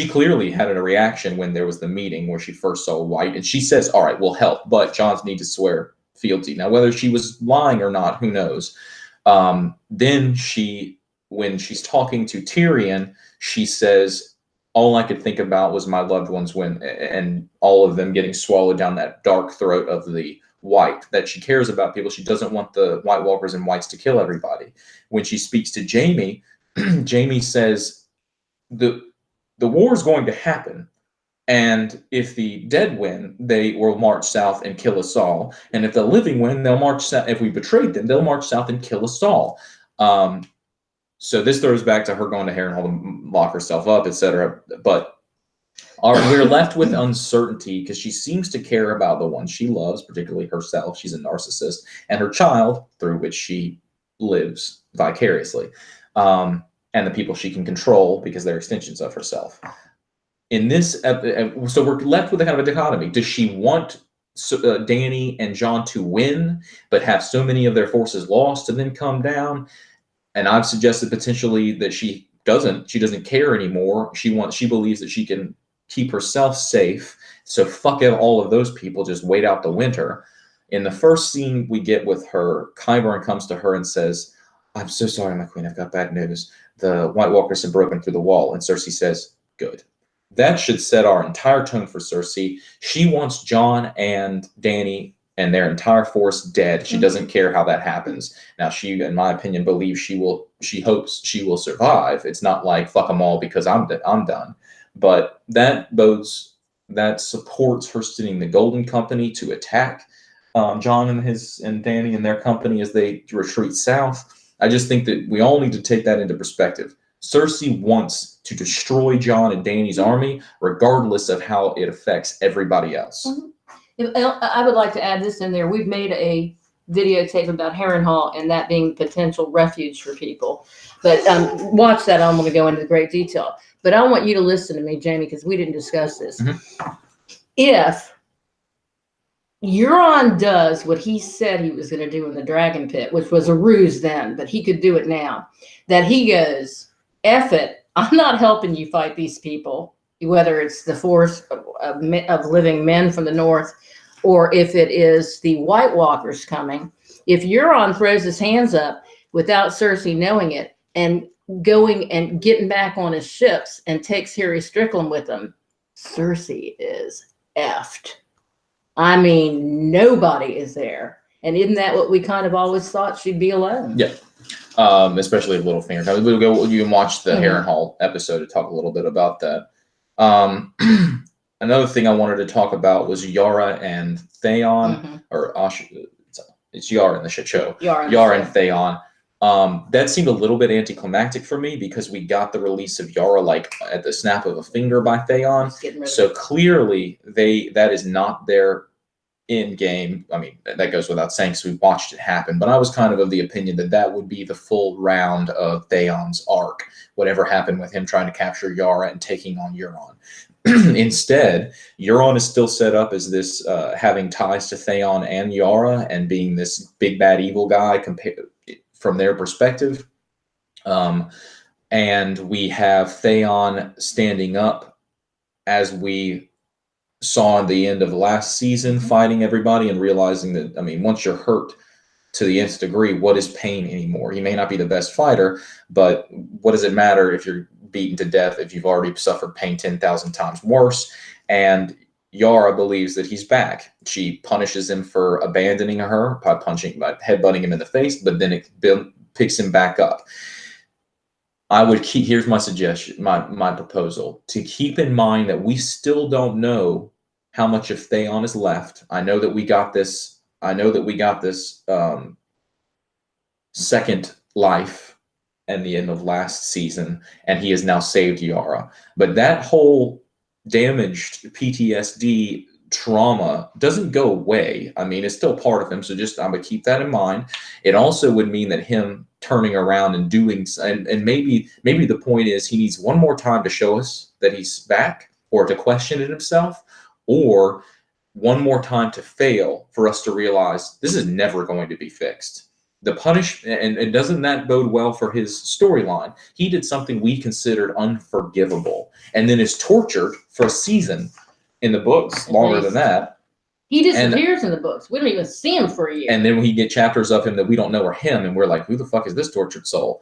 clearly had a reaction when there was the meeting where she first saw White, and she says, "All right, we'll help, but Jon's need to swear fealty." Now, whether she was lying or not, who knows? Then when she's talking to Tyrion, she says, "All I could think about was my loved ones and all of them getting swallowed down that dark throat of the White," that she cares about people. She doesn't want the White Walkers and Whites to kill everybody. When she speaks to Jaime, Jaime says, the war is going to happen. And if the dead win, they will march south and kill us all. And if the living win, they'll march south. If we betrayed them, they'll march south and kill us all. So this throws back to her going to Harrenhal to lock herself up, etc. But we're left with uncertainty because she seems to care about the ones she loves, particularly herself. She's a narcissist, and her child, through which she lives vicariously, and the people she can control because they're extensions of herself. In this, so we're left with a kind of a dichotomy. Does she want Dany and Jon to win, but have so many of their forces lost and then come down? And I've suggested potentially that she doesn't care anymore. She believes that she can keep herself safe. So fuck all of those people, just wait out the winter. In the first scene we get with her, Qyburn comes to her and says, "I'm so sorry, my queen, I've got bad news. The White Walkers have broken through the wall." And Cersei says, "Good." That should set our entire tone for Cersei. She wants Jon and Dany and their entire force dead. She doesn't care how that happens. Now, she, in my opinion, believes she hopes she will survive. It's not like fuck them all because I'm done. But that supports her sending the Golden Company to attack Jon and Dany and their company as they retreat south. I just think that we all need to take that into perspective. Cersei wants to destroy Jon and Dany's army, regardless of how it affects everybody else. I would like to add this in there. We've made a videotape about Harrenhal and that being potential refuge for people. But watch that. I'm going to go into great detail. But I want you to listen to me, Jamie, because we didn't discuss this. Mm-hmm. If Euron does what he said he was going to do in the dragon pit, which was a ruse then, but he could do it now, that he goes, F it, I'm not helping you fight these people, whether it's the force of living men from the north, or if it is the White Walkers coming. If Euron throws his hands up without Cersei knowing it and going and getting back on his ships and takes Harry Strickland with him, Cersei is effed. I mean, nobody is there. And isn't that what we kind of always thought? She'd be alone. Yeah. Especially Littlefinger. We'll go. You can watch the Harrenhal episode to talk a little bit about that. Another thing I wanted to talk about was Yara and Theon, or it's Yara in the shit show. Yara and Theon. That seemed a little bit anticlimactic for me because we got the release of Yara like at the snap of a finger by Theon. So clearly that is not their end game. I mean, that goes without saying because we watched it happen. But I was kind of the opinion that would be the full round of Theon's arc, whatever happened with him trying to capture Yara and taking on Euron. Instead, Euron is still set up as this having ties to Theon and Yara and being this big bad evil guy from their perspective. And we have Theon standing up as we saw at the end of the last season, fighting everybody and realizing that, I mean, once you're hurt to the nth degree, what is pain anymore? He may not be the best fighter, but what does it matter if you're beaten to death if you've already suffered pain 10,000 times worse? And Yara believes that he's back. She punishes him for abandoning her by headbutting him in the face, but then it picks him back up. Here's my suggestion, my proposal, to keep in mind that we still don't know how much of Theon is left. I know that we got this second life at the end of last season, and he has now saved Yara. But that whole damaged PTSD trauma doesn't go away. I mean, it's still part of him, so I'm gonna keep that in mind. It also would mean that him turning around and doing, and maybe the point is he needs one more time to show us that he's back, or to question it himself, or one more time to fail for us to realize this is never going to be fixed. The punishment, and doesn't that bode well for his storyline? He did something we considered unforgivable, and then is tortured for a season in the books, longer than that. He disappears in the books. We don't even see him for a year. And then we get chapters of him that we don't know are him, and we're like, who the fuck is this tortured soul?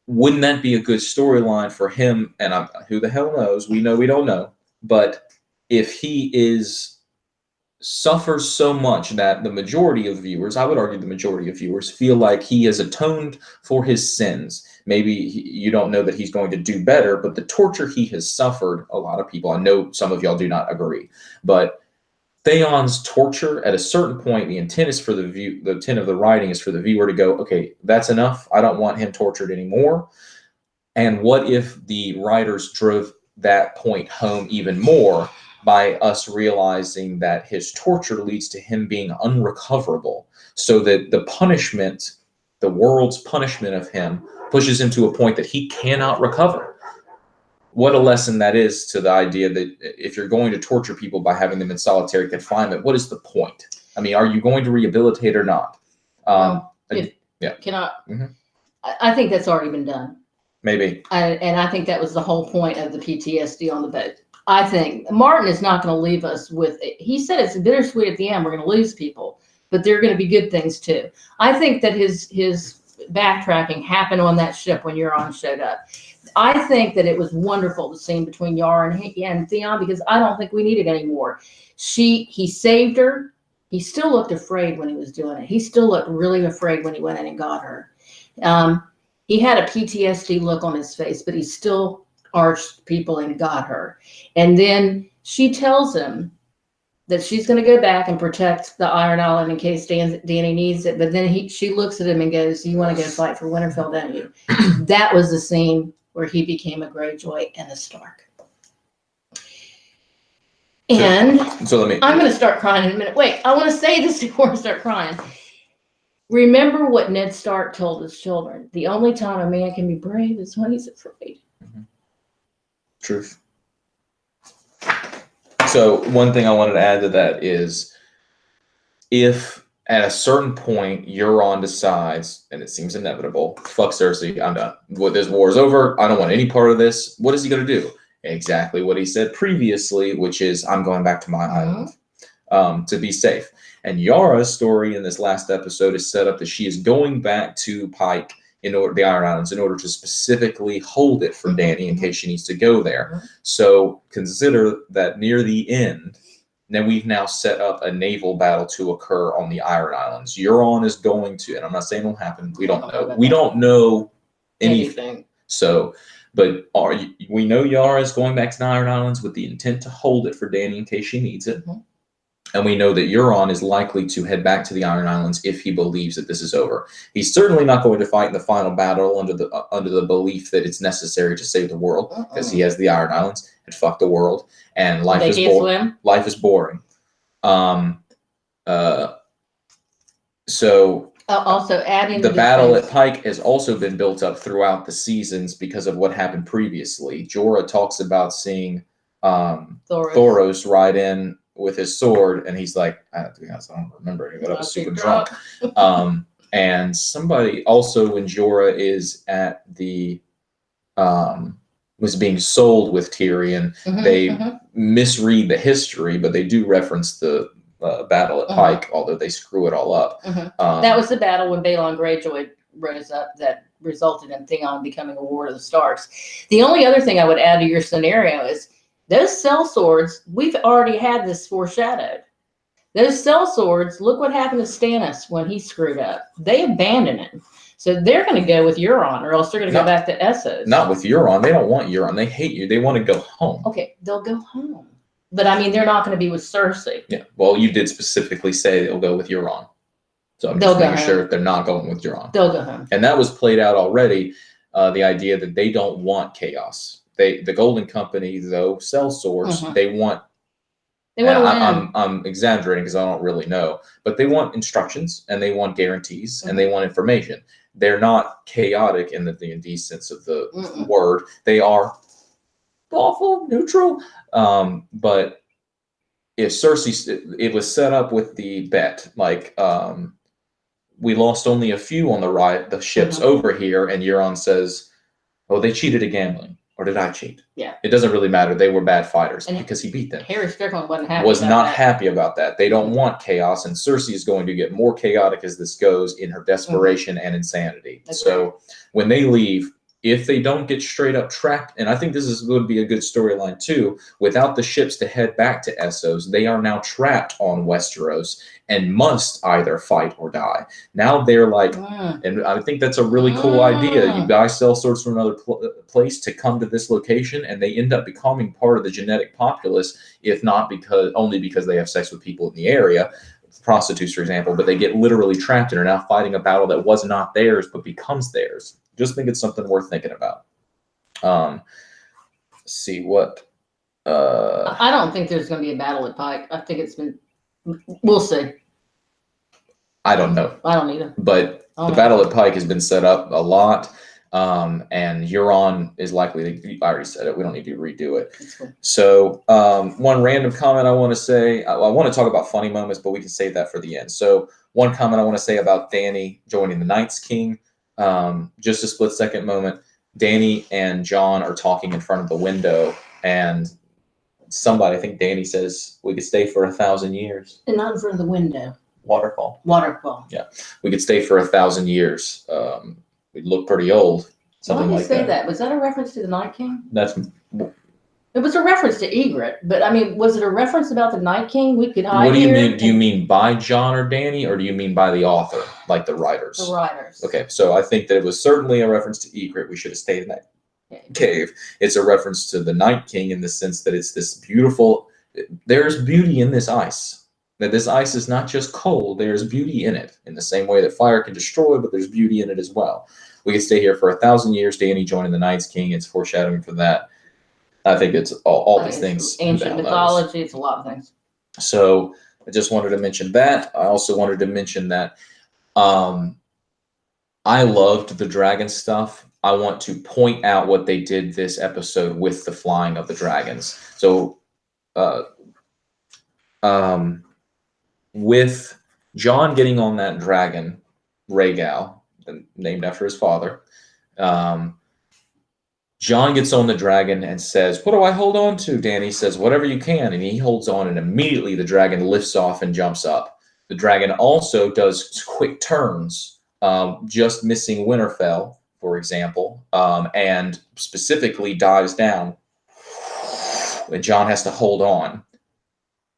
Wouldn't that be a good storyline for him? And who the hell knows? We know we don't know. But if he suffers so much that the majority of viewers, I would argue the majority of viewers, feel like he has atoned for his sins. Maybe you don't know that he's going to do better, but the torture he has suffered, a lot of people, I know some of y'all do not agree, but Theon's torture, at a certain point, the intent of the writing is for the viewer to go, okay, that's enough. I don't want him tortured anymore. And what if the writers drove that point home even more by us realizing that his torture leads to him being unrecoverable, so that the punishment, the world's punishment of him, pushes him to a point that he cannot recover? What a lesson that is to the idea that if you're going to torture people by having them in solitary confinement, what is the point? I mean, are you going to rehabilitate or not? I think that's already been done. Maybe. And I think that was the whole point of the PTSD on the boat. I think Martin is not going to leave us with it. He said it's bittersweet at the end. We're going to lose people, but there are going to be good things too. I think that his backtracking happened on that ship when Euron showed up. I think that it was wonderful, the scene between Yara and Theon, because I don't think we need it anymore. He saved her. He still looked afraid when he was doing it. He still looked really afraid when he went in and got her. He had a PTSD look on his face, but he still arched people and got her. And then she tells him that she's going to go back and protect the Iron Island in case Dany needs it. But then she looks at him and goes, you want to go fight for Winterfell, don't you? That was the scene where he became a Greyjoy and a Stark. And so let me. I'm going to start crying in a minute. Wait, I want to say this before I start crying. Remember what Ned Stark told his children. The only time a man can be brave is when he's afraid. Truth. So one thing I wanted to add to that is, if at a certain point Euron decides, and it seems inevitable, fuck Cersei, I'm done. This war is over. I don't want any part of this. What is he going to do? Exactly what he said previously, which is, I'm going back to my island to be safe. And Yara's story in this last episode is set up that she is going back to Pike, the Iron Islands, in order to specifically hold it for Dany in case she needs to go there. So consider that near the end, then we've now set up a naval battle to occur on the Iron Islands. Euron is going to, and I'm not saying it'll happen. We don't know. We don't know anything. So, but we know Yara is going back to the Iron Islands with the intent to hold it for Dany in case she needs it. And we know that Euron is likely to head back to the Iron Islands if he believes that this is over. He's certainly not going to fight in the final battle under the belief that it's necessary to save the world, because he has the Iron Islands and fuck the world, and life is boring. Life is boring. So also adding the battle at Pike has also been built up throughout the seasons because of what happened previously. Jorah talks about seeing Thoros ride in with his sword, and he's like, I don't remember any, but I was super drunk. And somebody also, when Jorah is at the was being sold with Tyrion, they misread the history, but they do reference the battle at Pike, although they screw it all up. That was the battle when Balon Greyjoy rose up that resulted in Theon becoming a Ward of the Starks. The only other thing I would add to your scenario is those sellswords, we've already had this foreshadowed. Those sellswords, look what happened to Stannis when he screwed up. They abandoned him. So they're going to go with Euron, or else they're going to go back to Essos. Not with Euron. They don't want Euron. They hate you. They want to go home. Okay, they'll go home. But I mean, they're not going to be with Cersei. Yeah. Well, you did specifically say they'll go with Euron. So I'm just making sure they're not going with Euron. They'll go home. And that was played out already. The idea that they don't want chaos. The Golden Company, though, sell swords. They want. They want to win. I'm exaggerating because I don't really know, but they want instructions and they want guarantees and they want information. They're not chaotic in the D&D sense of the word. They are lawful, neutral. But if Cersei, it was set up with the bet, like we lost only a few on the ships over here, and Euron says, "Oh, they cheated at gambling." Or did I cheat? Yeah. It doesn't really matter. They were bad fighters because he beat them. Harry Strickland wasn't happy about that. They don't want chaos, and Cersei is going to get more chaotic as this goes in her desperation and insanity. So when they leave, if they don't get straight up trapped, and I think this would be a good storyline too, without the ships to head back to Essos, they are now trapped on Westeros and must either fight or die. Now they're like, and I think that's a really cool idea. You guys sell swords from another place to come to this location, and they end up becoming part of the genetic populace, if not only because they have sex with people in the area, prostitutes, for example, but they get literally trapped and are now fighting a battle that was not theirs but becomes theirs. Just think it's something worth thinking about. See what. I don't think there's going to be a battle at Pike. I think it's been. We'll see. I don't know. I don't either. But the battle at Pike has been set up a lot. And Euron is likely to, I already said it, we don't need to redo it. Cool. So one random comment I want to say, I want to talk about funny moments, but we can save that for the end. So one comment I want to say about Dany joining the Night's King, just a split second moment. Dany and Jon are talking in front of the window, and somebody, I think Dany says, we could stay for 1,000 years. And not in front of the window. Waterfall. Yeah. We could stay for 1,000 years. We'd look pretty old. Something like that. Why did you say that? Was that a reference to the Night King? It was a reference to Ygritte, but I mean, was it a reference about the Night King? We could hide. What do you mean? Do you mean by Jon or Dany, or do you mean by the author, like the writers? The writers. Okay, so I think that it was certainly a reference to Ygritte. We should have stayed in that cave. It's a reference to the Night King in the sense that it's this beautiful. There's beauty in this ice. That this ice is not just cold. There's beauty in it. In the same way that fire can destroy, but there's beauty in it as well. We could stay here for 1,000 years. Dany joining the Night's King. It's foreshadowing for that. I think it's all these things. Ancient mythology, it's a lot of things. So I just wanted to mention that. I also wanted to mention that I loved the dragon stuff. I want to point out what they did this episode with the flying of the dragons. So with Jon getting on that dragon, Rhaegal, named after his father, Jon gets on the dragon and says, "What do I hold on to?" Dany says, "Whatever you can." And he holds on, and immediately the dragon lifts off and jumps up. The dragon also does quick turns, just missing Winterfell, for example, and specifically dives down. And Jon has to hold on.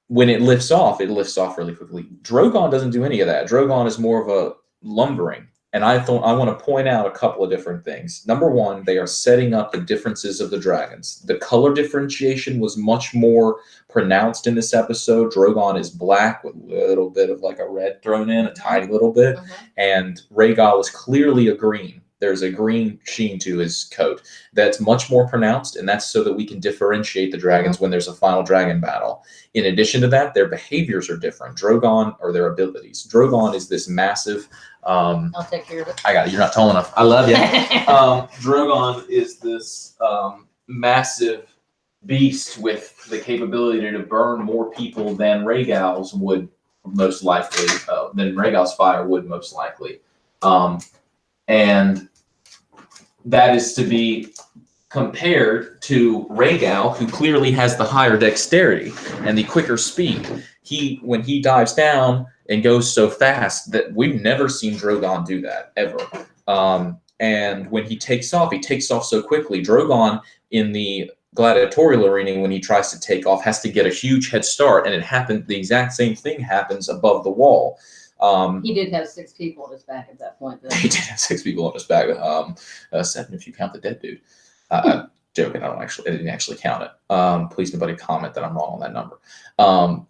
When it lifts off really quickly. Drogon doesn't do any of that. Drogon is more of a lumbering. And I want to point out a couple of different things. Number one, they are setting up the differences of the dragons. The color differentiation was much more pronounced in this episode. Drogon is black with a little bit of like a red thrown in, a tiny little bit. And Rhaegal is clearly a green. There's a green sheen to his coat that's much more pronounced, and that's so that we can differentiate the dragons when there's a final dragon battle. In addition to that, their behaviors are different. Drogon, or their abilities. Drogon is this massive... I'll take care of it. I got it. You're not tall enough. I love you. Drogon is this massive beast with the capability to burn more people than Rhaegal's would most likely, than Rhaegal's fire would most likely. And that is to be compared to Rhaegal, who clearly has the higher dexterity and the quicker speed. When he dives down and goes so fast that we've never seen Drogon do that ever. And when he takes off so quickly. Drogon in the gladiatorial arena, when he tries to take off, has to get a huge head start, and the exact same thing happens above the wall. He did have 6 people on his back at that point, though. He did have 6 people on his back. 7 if you count the dead dude. I'm joking. I didn't actually count it. Please nobody comment that I'm wrong on that number.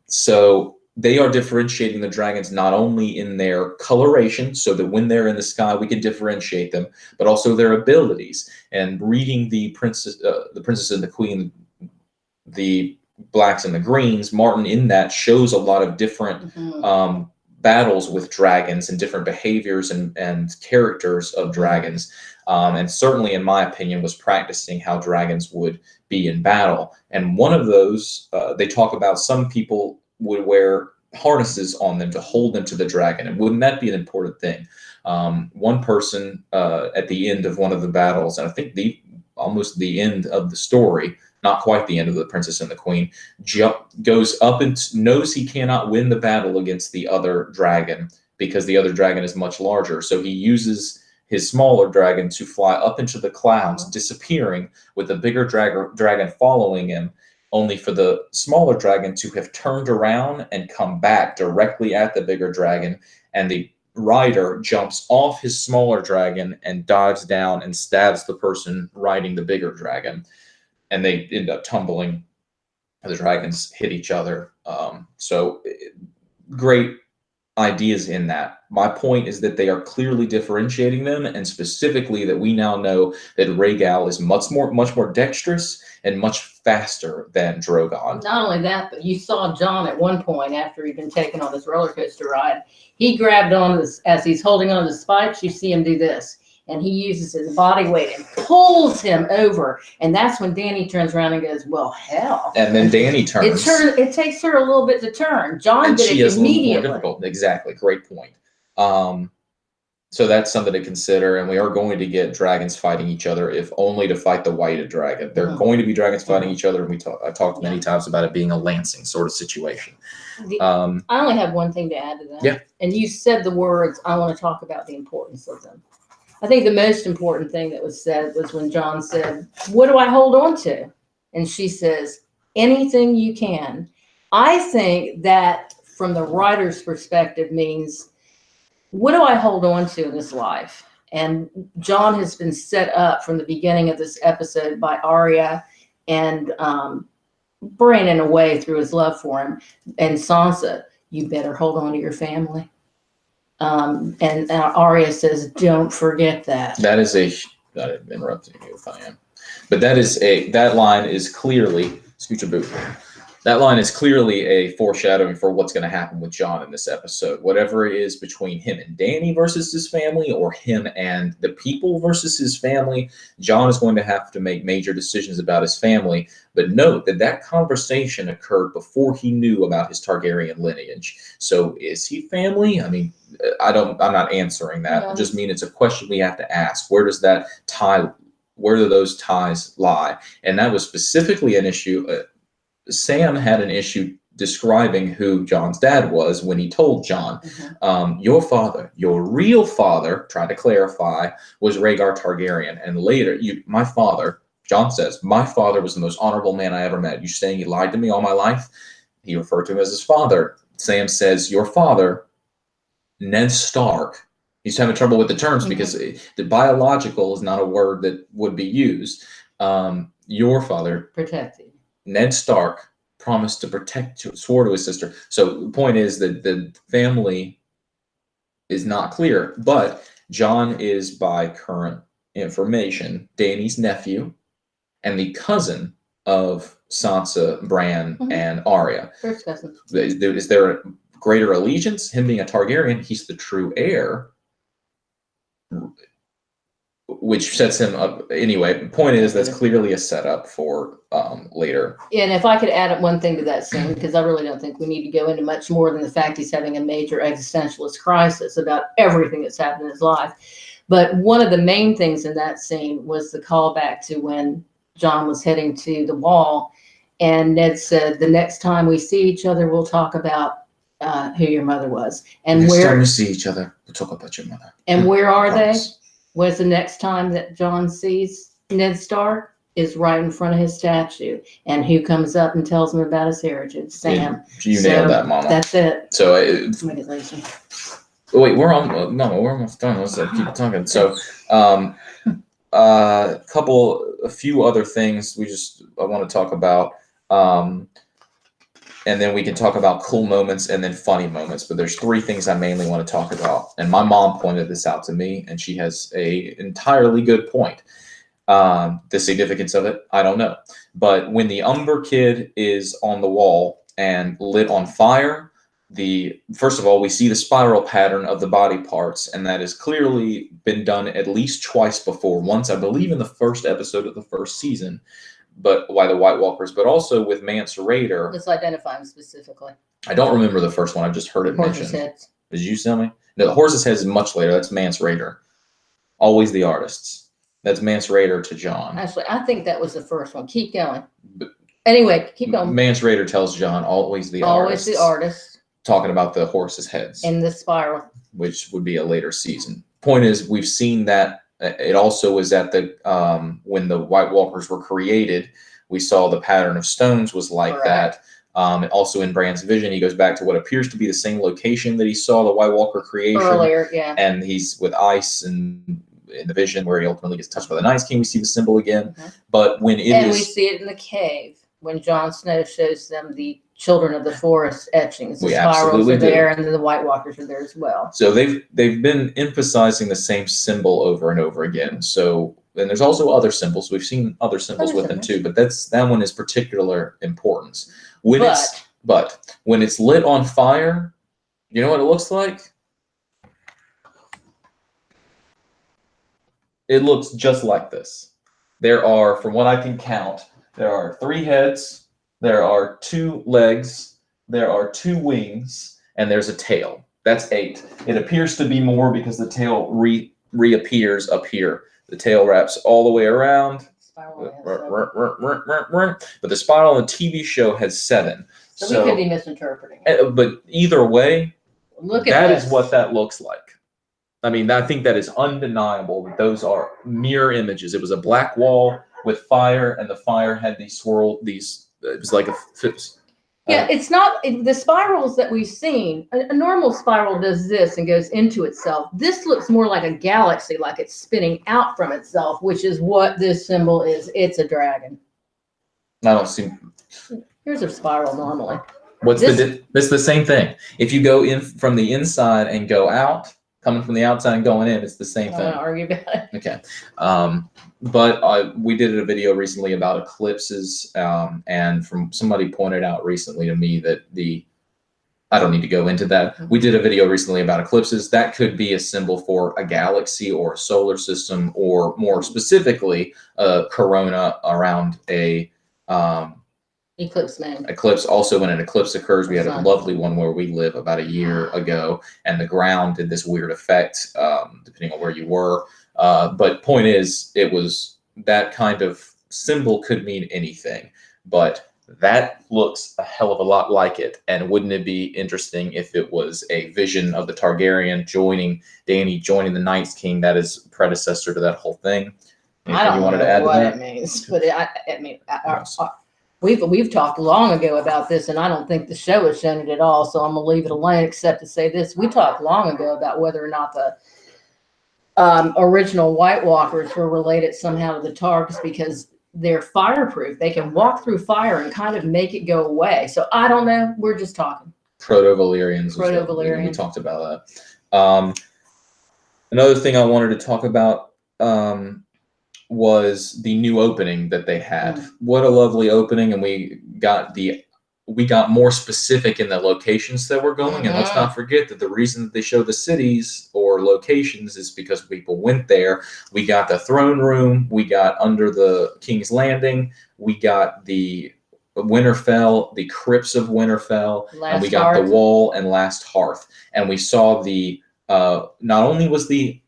So they are differentiating the dragons not only in their coloration, so that when they're in the sky we can differentiate them, but also their abilities. And reading the Princess and the Queen, the blacks and the greens, Martin in that shows a lot of different battles with dragons and different behaviors and characters of dragons. And certainly, in my opinion, was practicing how dragons would be in battle. And one of those, they talk about some people would wear harnesses on them to hold them to the dragon. And wouldn't that be an important thing? One person at the end of one of the battles, and I think almost the end of the story, not quite the end of the Princess and the Queen, goes up and knows he cannot win the battle against the other dragon because the other dragon is much larger. So he uses his smaller dragon to fly up into the clouds, disappearing, with the bigger dragon following him, only for the smaller dragon to have turned around and come back directly at the bigger dragon. And the rider jumps off his smaller dragon and dives down and stabs the person riding the bigger dragon. And they end up tumbling. The dragons hit each other. So great ideas in that. My point is that they are clearly differentiating them, and specifically that we now know that Rhaegal is much more dexterous and much faster than Drogon. Not only that, but you saw Jon at one point after he'd been taken on this roller coaster ride. He grabbed on this as he's holding on to the spikes. You see him do this. And he uses his body weight and pulls him over. And that's when Dany turns around and goes, "Well, hell." And then Dany turns. It takes her a little bit to turn. Jon did it immediately. More difficult. Exactly. Great point. So that's something to consider. And we are going to get dragons fighting each other, if only to fight the whited dragon. There are going to be dragons fighting each other. And I've talked many times about it being a lancing sort of situation. I only have one thing to add to that. Yeah. And you said the words, I want to talk about the importance of them. I think the most important thing that was said was when Jon said, "What do I hold on to?" And she says, "Anything you can." I think that from the writer's perspective means, what do I hold on to in this life? And Jon has been set up from the beginning of this episode by Arya and Bran in a way through his love for him. And Sansa, you better hold on to your family. And Arya says, "Don't forget that." That is I'm interrupting you if I am. But that line is clearly that line is clearly a foreshadowing for what's going to happen with Jon in this episode. Whatever it is between him and Dany versus his family, or him and the people versus his family, Jon is going to have to make major decisions about his family. But note that conversation occurred before he knew about his Targaryen lineage. So is he family? I mean, I'm not answering that. I just mean it's a question we have to ask. Where does that tie? Where do those ties lie? And that was specifically an issue. Sam had an issue describing who Jon's dad was when he told Jon, your father, your real father, tried to clarify, was Rhaegar Targaryen. And later, my father, Jon says, my father was the most honorable man I ever met. You saying he lied to me all my life? He referred to him as his father. Sam says, your father, Ned Stark, he's having trouble with the terms because the biological is not a word that would be used. Your father, protected. Ned Stark, promised to protect, swore to his sister. So the point is that the family is not clear, but Jon is, by current information, Dany's nephew and the cousin of Sansa, Bran, and Arya. First cousin. Is there a greater allegiance? Him being a Targaryen, he's the true heir, which sets him up. Anyway, the point is that's clearly a setup for later. And if I could add one thing to that scene, because I really don't think we need to go into much more than the fact he's having a major existentialist crisis about everything that's happened in his life. But one of the main things in that scene was the callback to when Jon was heading to the wall, and Ned said, the next time we see each other, we'll talk about who your mother was. And next time we see each other, we'll talk about your mother. And where are they? Was the next time that Jon sees Ned Stark is right in front of his statue. And who comes up and tells him about his heritage? Sam. You nailed that, Mama. That's it. So, wait, we're almost done. Let's keep talking. So, a few other things I want to talk about. And then we can talk about cool moments and then funny moments. But there's three things I mainly want to talk about. And my mom pointed this out to me, and she has a entirely good point. The significance of it, I don't know. But when the Umber kid is on the wall and lit on fire, first of all, we see the spiral pattern of the body parts, and that has clearly been done at least twice before. Once, I believe, in the first episode of the first season, but by the White Walkers, but also with Mance Rayder. Let's identify him specifically. I don't remember the first one. I've just heard it mentioned. Heads. Did you tell me? No, the Horse's Head is much later. That's Mance Rayder. Always the artists. That's Mance Rayder to Jon. Actually, I think that was the first one. Keep going. Anyway, keep going. Mance Rayder tells Jon, always the artists. Always the artist. Talking about the horses' heads. And the spiral. Which would be a later season. Point is, we've seen that. It also was at when the White Walkers were created, we saw the pattern of stones was like that. Also in Bran's vision, he goes back to what appears to be the same location that he saw the White Walker creation. Earlier, yeah. And he's with ice, and in the vision where he ultimately gets touched by the Night King, we see the symbol again. But when we see it in the cave, when Jon Snow shows them the Children of the Forest etchings. The spirals are there, and the White Walkers are there as well. So they've been emphasizing the same symbol over and over again. So, and there's also other symbols. We've seen other symbols with them too, but that one is particular importance. But when it's lit on fire, you know what it looks like? It looks just like this. There are, from what I can count, there are 3 heads. There are 2 legs, there are 2 wings, and there's a tail. That's 8. It appears to be more because the tail reappears up here. The tail wraps all the way around. But the spiral on the TV show has 7. So we could be misinterpreting it. But either way, that is what that looks like. I mean, I think that is undeniable that those are mirror images. It was a black wall with fire, and the fire had these it was like it's not the spirals that we've seen. A normal spiral does this and goes into itself. This looks more like a galaxy, like it's spinning out from itself, which is what this symbol is. It's a dragon. I don't see. Here's a spiral normally. It's the same thing. If you go in from the inside and go out, Coming from the outside and going in, it's the same thing. I don't argue about it. Okay. But we did a video recently about eclipses, and from somebody pointed out recently to me that I don't need to go into that. We did a video recently about eclipses. That could be a symbol for a galaxy or a solar system, or more specifically, a corona around a eclipse moon. Eclipse. Also, when an eclipse occurs, we had a lovely one where we live about a year ago, and the ground did this weird effect, depending on where you were. But point is, it was that kind of symbol could mean anything, but that looks a hell of a lot like it. And wouldn't it be interesting if it was a vision of the Targaryen joining Dany, joining the Night's King? That is predecessor to that whole thing. Anything I don't you wanted know to add what to that? It means, but I mean, we've talked long ago about this, and I don't think the show has shown it at all. So I'm gonna leave it alone, except to say this: we talked long ago about whether or not the original White Walkers were related somehow to the Targs, because they're fireproof. They can walk through fire and kind of make it go away. So I don't know. We're just talking. Proto-Valyrians. Proto-Valyrian. We talked about that. Another thing I wanted to talk about was the new opening that they had. What a lovely opening, and we got more specific in the locations that we're going. And let's not forget that the reason that they show the cities or locations is because people went there. We got the throne room, we got under the King's Landing, we got the Winterfell, the crypts of Winterfell, and we got the wall and Last Hearth. And we saw the not only was the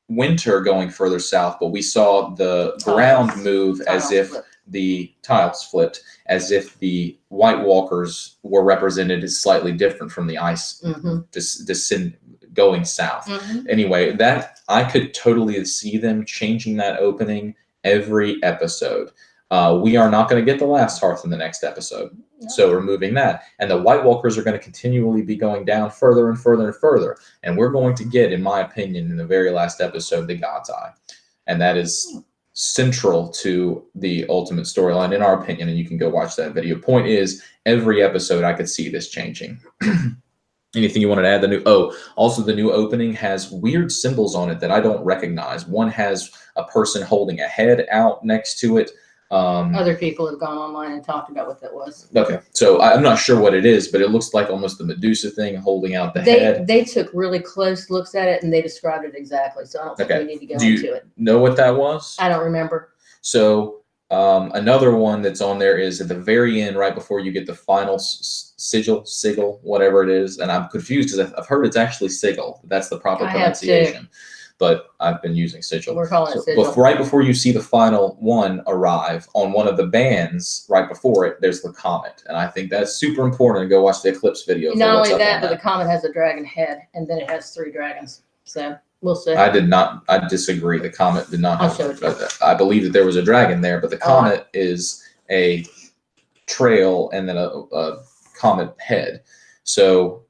winter going further south, but we saw the ground move as if the tiles flipped, as if the White Walkers were represented as slightly different from the ice going south. Anyway, that I could totally see them changing that opening every episode. We are not going to get the Last Hearth in the next episode, so removing that. And the White Walkers are going to continually be going down further and further and further. And we're going to get, in my opinion, in the very last episode, the God's Eye. And that is central to the ultimate storyline, in our opinion, and you can go watch that video. Point is, every episode I could see this changing. Anything you wanted to add? Also the new opening has weird symbols on it that I don't recognize. One has a person holding a head out next to it. Other people have gone online and talked about what that was. Okay, so I'm not sure what it is, but it looks like almost the Medusa thing, holding out the head. They took really close looks at it, and they described it exactly. So I don't think we need to go into it. Know what that was? I don't remember. So another one that's on there is at the very end, right before you get the final sigil, whatever it is. And I'm confused because I've heard it's actually sigil. That's the proper pronunciation. But I've been using sigil. We're calling it sigil. Right before you see the final one arrive, on one of the bands right before it, there's the comet. And I think that's super important to go watch the eclipse video. Not only that, but the comet has a dragon head, and then it has 3 dragons. So we'll see. I disagree. The comet did not have. I'll show it to you. I believe that there was a dragon there, but the comet is a trail and then a comet head. So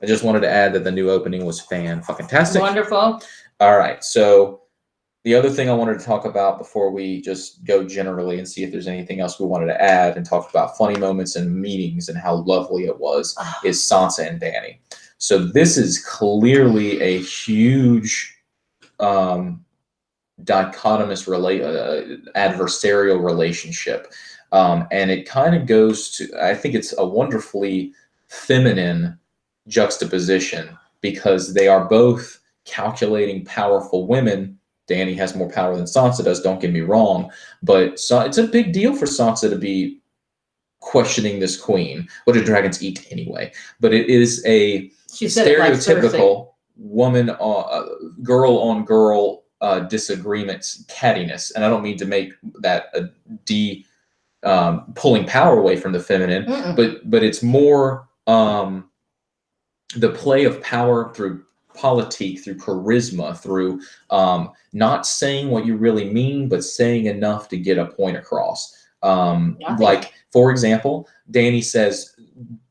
I just wanted to add that the new opening was fan-fucking-tastic. Wonderful. All right, so the other thing I wanted to talk about before we just go generally and see if there's anything else we wanted to add and talk about funny moments and meetings and how lovely it was is Sansa and Dany. So this is clearly a huge dichotomous adversarial relationship. And it kind of goes to, I think it's a wonderfully feminine juxtaposition, because they are both calculating, powerful women. Dany has more power than Sansa does, don't get me wrong, but it's a big deal for Sansa to be questioning this queen. What do dragons eat anyway? But it is a stereotypical woman, girl on girl disagreements, cattiness. And I don't mean to make that pulling power away from the feminine, but it's more the play of power through politique, through charisma, through not saying what you really mean, but saying enough to get a point across. Like, for example, Dany says,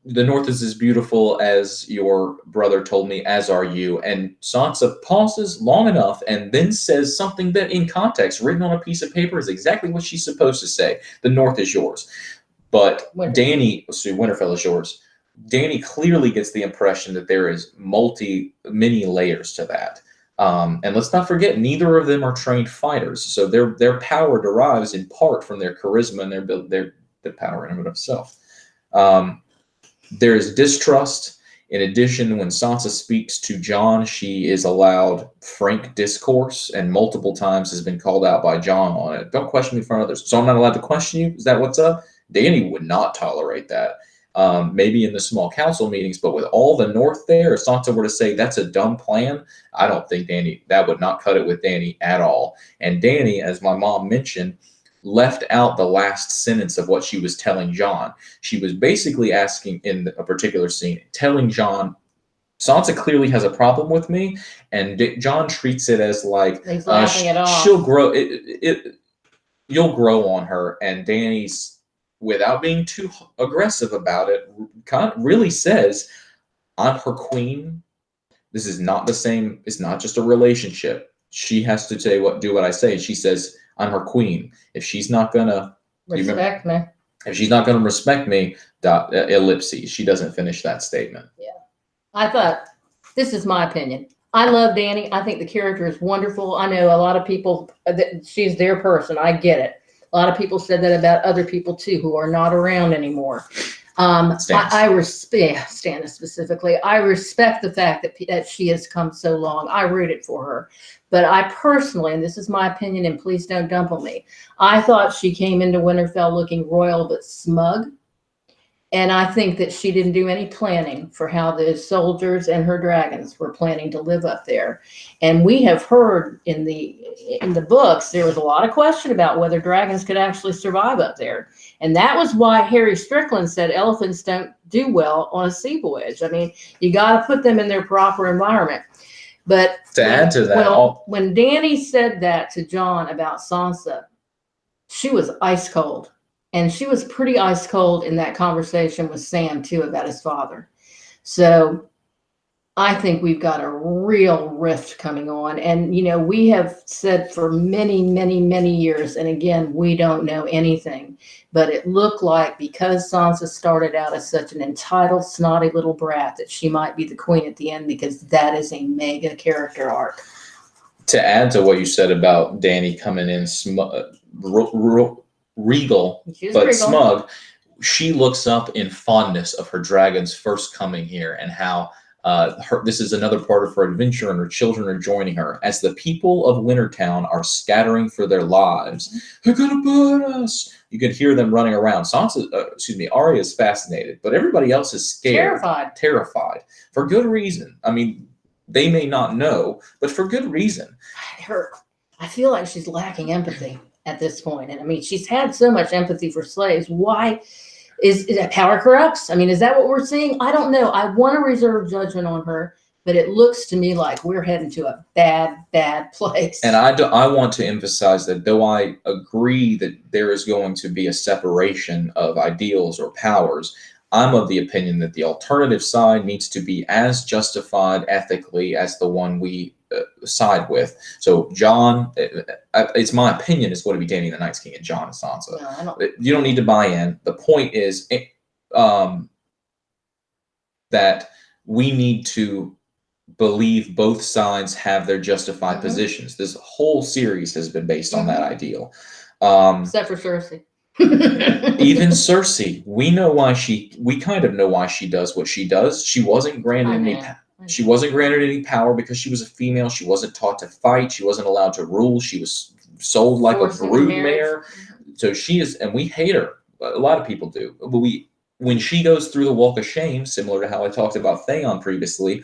the North is as beautiful as your brother told me, as are you. And Sansa pauses long enough and then says something that, in context, written on a piece of paper, is exactly what she's supposed to say. The North is yours. But Winterfell is yours. Dany clearly gets the impression that there is many layers to that. And let's not forget, neither of them are trained fighters, so their power derives in part from their charisma and their power in and of itself. There is distrust. In addition, when Sansa speaks to Jon, she is allowed frank discourse, and multiple times has been called out by Jon on it. Don't question me in front of others. So I'm not allowed to question you? Is that what's up? Dany would not tolerate that. Maybe in the small council meetings, but with all the North there, if Sansa were to say that's a dumb plan, I don't think that would not cut it with Dany at all. And Dany, as my mom mentioned, left out the last sentence of what she was telling Jon. She was basically asking in a particular scene, telling Jon, Sansa clearly has a problem with me, and Jon treats it as like he's laughing it off. She'll grow. You'll grow on her, and Dany's, without being too aggressive about it, really says, "I'm her queen. This is not the same. It's not just a relationship. She has to do what I say." She says, "I'm her queen. If she's not gonna respect me, if she's not gonna respect me, ellipses." She doesn't finish that statement. Yeah, I thought, this is my opinion. I love Dany. I think the character is wonderful. I know a lot of people that she's their person. I get it. A lot of people said that about other people too, who are not around anymore. I respect Stannis specifically. I respect the fact that she has come so long. I rooted for her. But I personally, and this is my opinion, and please don't dump on me, I thought she came into Winterfell looking royal but smug. And I think that she didn't do any planning for how the soldiers and her dragons were planning to live up there. And we have heard in the books, there was a lot of question about whether dragons could actually survive up there. And that was why Harry Strickland said elephants don't do well on a sea voyage. I mean, you got to put them in their proper environment. But to add to that, when Dany said that to Jon about Sansa, she was ice cold. And she was pretty ice cold in that conversation with Sam, too, about his father. So I think we've got a real rift coming on. And, you know, we have said for many, many, many years, and again, we don't know anything, but it looked like because Sansa started out as such an entitled, snotty little brat, that she might be the queen at the end, because that is a mega character arc. To add to what you said about Dany coming in regal but smug, she looks up in fondness of her dragon's first coming here, and how this is another part of her adventure, and her children are joining her as the people of Wintertown are scattering for their lives. They're gonna burn us. You can hear them running around. Arya is fascinated, but everybody else is scared, terrified for good reason. I mean, they may not know, but for good reason. I feel like she's lacking empathy at this point. And I mean, she's had so much empathy for slaves. Why is that power corrupts? I mean, is that what we're seeing? I don't know. I want to reserve judgment on her, but it looks to me like we're heading to a bad, bad place. And I want to emphasize that though I agree that there is going to be a separation of ideals or powers, I'm of the opinion that the alternative side needs to be as justified ethically as the one we side with. So Jon, it's my opinion, is going to be Dany the Night's King and Jon and Sansa. No, you don't need to buy in. The point is that we need to believe both sides have their justified positions. This whole series has been based on that ideal. Except for Cersei. Even Cersei, we kind of know why she does what she does. She wasn't granted any power because she was a female. She wasn't taught to fight. She wasn't allowed to rule. She was sold like a broodmare. So she is, and we hate her. A lot of people do. But when she goes through the walk of shame, similar to how I talked about Theon previously,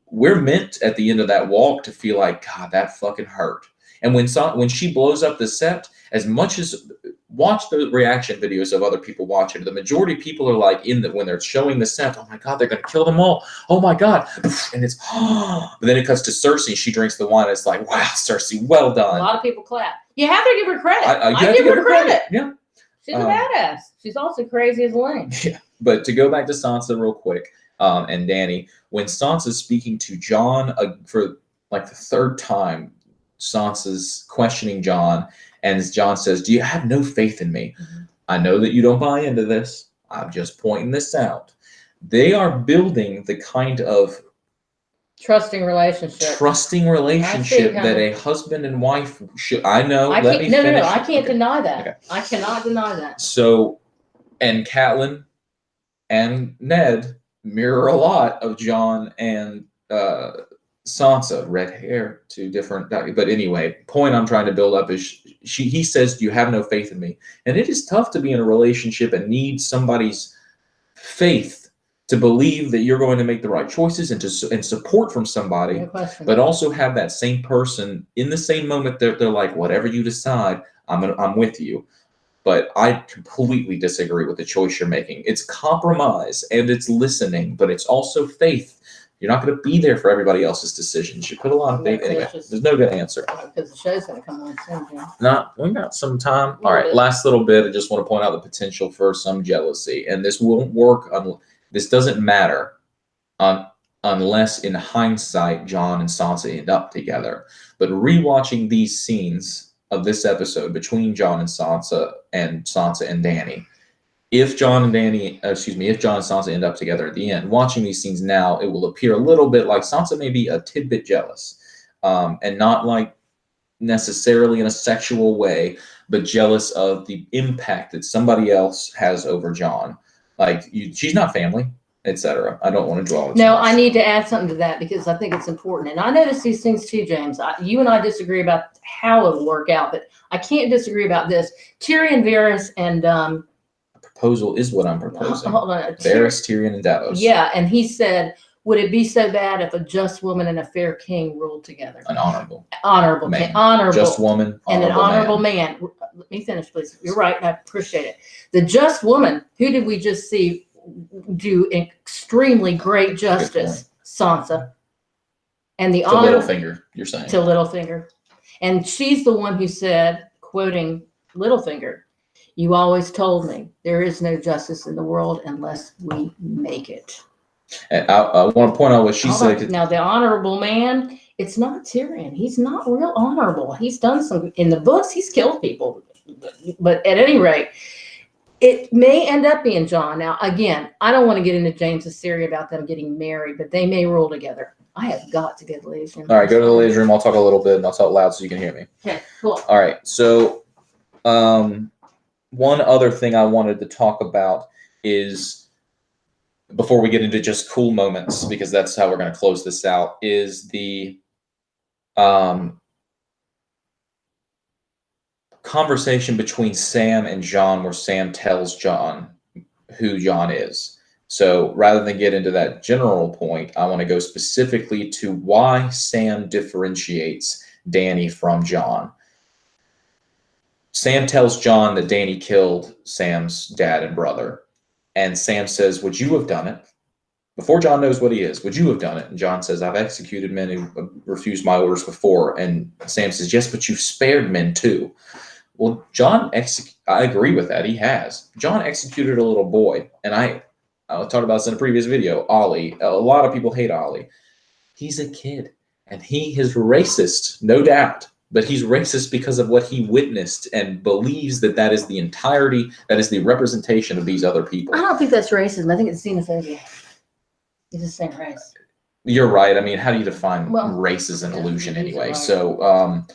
we're meant at the end of that walk to feel like, God, that fucking hurt. And when she blows up the sept, as much as watch the reaction videos of other people watching, the majority of people are like when they're showing the sept, oh my God, they're gonna kill them all. Oh my God. And it's but then it cuts to Cersei, she drinks the wine, and it's like, wow, Cersei, well done. A lot of people clap. You have to give her credit. I give her credit. Yeah. She's a badass. She's also crazy as lame. Yeah. But to go back to Sansa real quick, and Dany, when Sansa's speaking to Jon for like the third time, Sansa's questioning Jon, and Jon says, "Do you have no faith in me? I know that you don't buy into this. I'm just pointing this out." They are building the kind of trusting relationship that a husband and wife should. I know. Let me finish. No. I can't deny that. Okay. I cannot deny that. So, and Catelyn and Ned mirror a lot of Jon and Sansa. Red hair, two different. But anyway, point I'm trying to build up is he says, "You have no faith in me," and it is tough to be in a relationship and need somebody's faith to believe that you're going to make the right choices and support from somebody, but also have that same person in the same moment they're like, whatever you decide, I'm with you. But I completely disagree with the choice you're making. It's compromise and it's listening, but it's also faith. You're not going to be there for everybody else's decisions. You put a lot of faith. Anyway, there's no good answer. Because the show's going to come on soon, Jim. We got some time. All right, last little bit. I just want to point out the potential for some jealousy, and this won't work this doesn't matter unless in hindsight Jon and Sansa end up together. But rewatching these scenes of this episode between Jon and Sansa and Dany, if Jon and Sansa end up together at the end, watching these scenes now, it will appear a little bit like Sansa may be a tidbit jealous, and not like necessarily in a sexual way, but jealous of the impact that somebody else has over Jon. Like, she's not family, etc. I don't want to dwell on it. No, I need to add something to that because I think it's important. And I notice these things too, James. You and I disagree about how it'll work out, but I can't disagree about this. Tyrion, Varys, and a proposal is what I'm proposing. Hold on. Varys, Tyrion, and Davos. Yeah, and he said, would it be so bad if a just woman and a fair king ruled together? An honorable man. King, honorable just woman, and an honorable man. Let me finish, please. You're right. I appreciate it. The just woman. Who did we just see do extremely great justice? Sansa. And the honor. Littlefinger. You're saying to Littlefinger, and she's the one who said, quoting Littlefinger, "You always told me there is no justice in the world unless we make it." And I want to point out what she said. Now, the honorable man, it's not Tyrion. He's not real honorable. He's done some, in the books, he's killed people. But at any rate, it may end up being Jon. Now, again, I don't want to get into James's theory about them getting married, but they may rule together. I have got to go to the ladies' room. All right, go to the ladies' room. I'll talk a little bit, and I'll talk loud so you can hear me. Okay, cool. All right, so one other thing I wanted to talk about is, before we get into just cool moments, because that's how we're going to close this out, is the conversation between Sam and Jon, where Sam tells Jon who Jon is. So rather than get into that general point, I want to go specifically to why Sam differentiates Dany from Jon. Sam tells Jon that Dany killed Sam's dad and brother. And Sam says, would you have done it? Before Jon knows what he is, would you have done it? And Jon says, I've executed men who refused my orders before. And Sam says, yes, but you've spared men too. Well, I agree with that. He has. Jon executed a little boy. And I talked about this in a previous video, Ollie. A lot of people hate Ollie. He's a kid. And he is racist, no doubt. But he's racist because of what he witnessed and believes that is the entirety, that is the representation of these other people. I don't think that's racism. I think it's xenophobia. It's the same race. You're right. I mean, how do you define race as an illusion anyway? Right. So,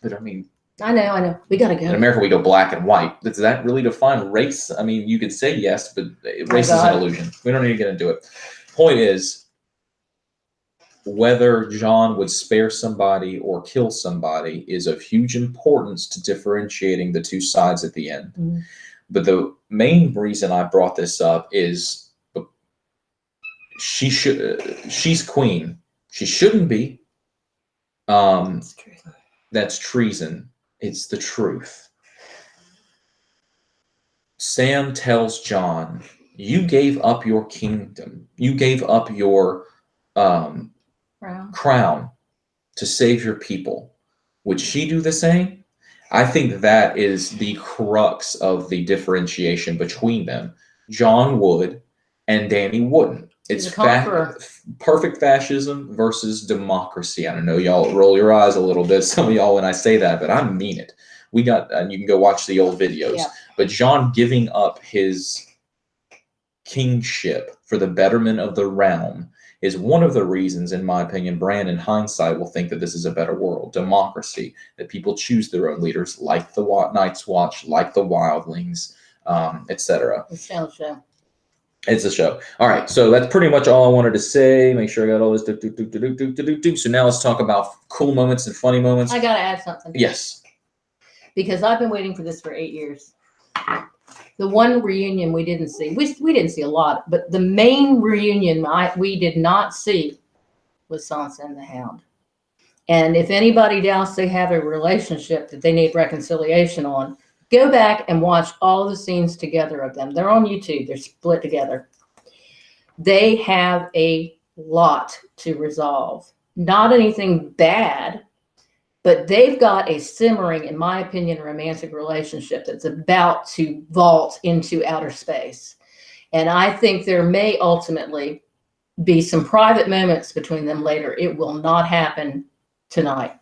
but I mean, I know. We got to go. In America, we go black and white. Does that really define race? I mean, you could say yes, but race is an illusion. We don't need to get into it. Point is, whether Jon would spare somebody or kill somebody is of huge importance to differentiating the two sides at the end. Mm-hmm. But the main reason I brought this up is she's queen. She shouldn't be. That's treason. It's the truth. Sam tells Jon, you gave up your kingdom. You gave up your crown to save your people. Would she do the same? I think that is the crux of the differentiation between them. Jon would, and Dany wouldn't. It's perfect fascism versus democracy. I don't know, y'all roll your eyes a little bit, some of y'all, when I say that, but I mean it. And you can go watch the old videos. Yeah. But Jon giving up his kingship for the betterment of the realm is one of the reasons, in my opinion, Bran in hindsight will think that this is a better world. Democracy, that people choose their own leaders, like the Night's Watch, like the Wildlings, etc. Show. It's a show. All right, so that's pretty much all I wanted to say. Make sure I got all this. So now let's talk about cool moments and funny moments. I got to add something. Yes. Because I've been waiting for this for 8 years. The one reunion we didn't see, we didn't see a lot, but the main reunion we did not see was Sansa and the Hound. And if anybody doubts they have a relationship that they need reconciliation on, go back and watch all the scenes together of them. They're on YouTube. They're split together. They have a lot to resolve. Not anything bad, but they've got a simmering, in my opinion, romantic relationship that's about to vault into outer space. And I think there may ultimately be some private moments between them later. It will not happen tonight.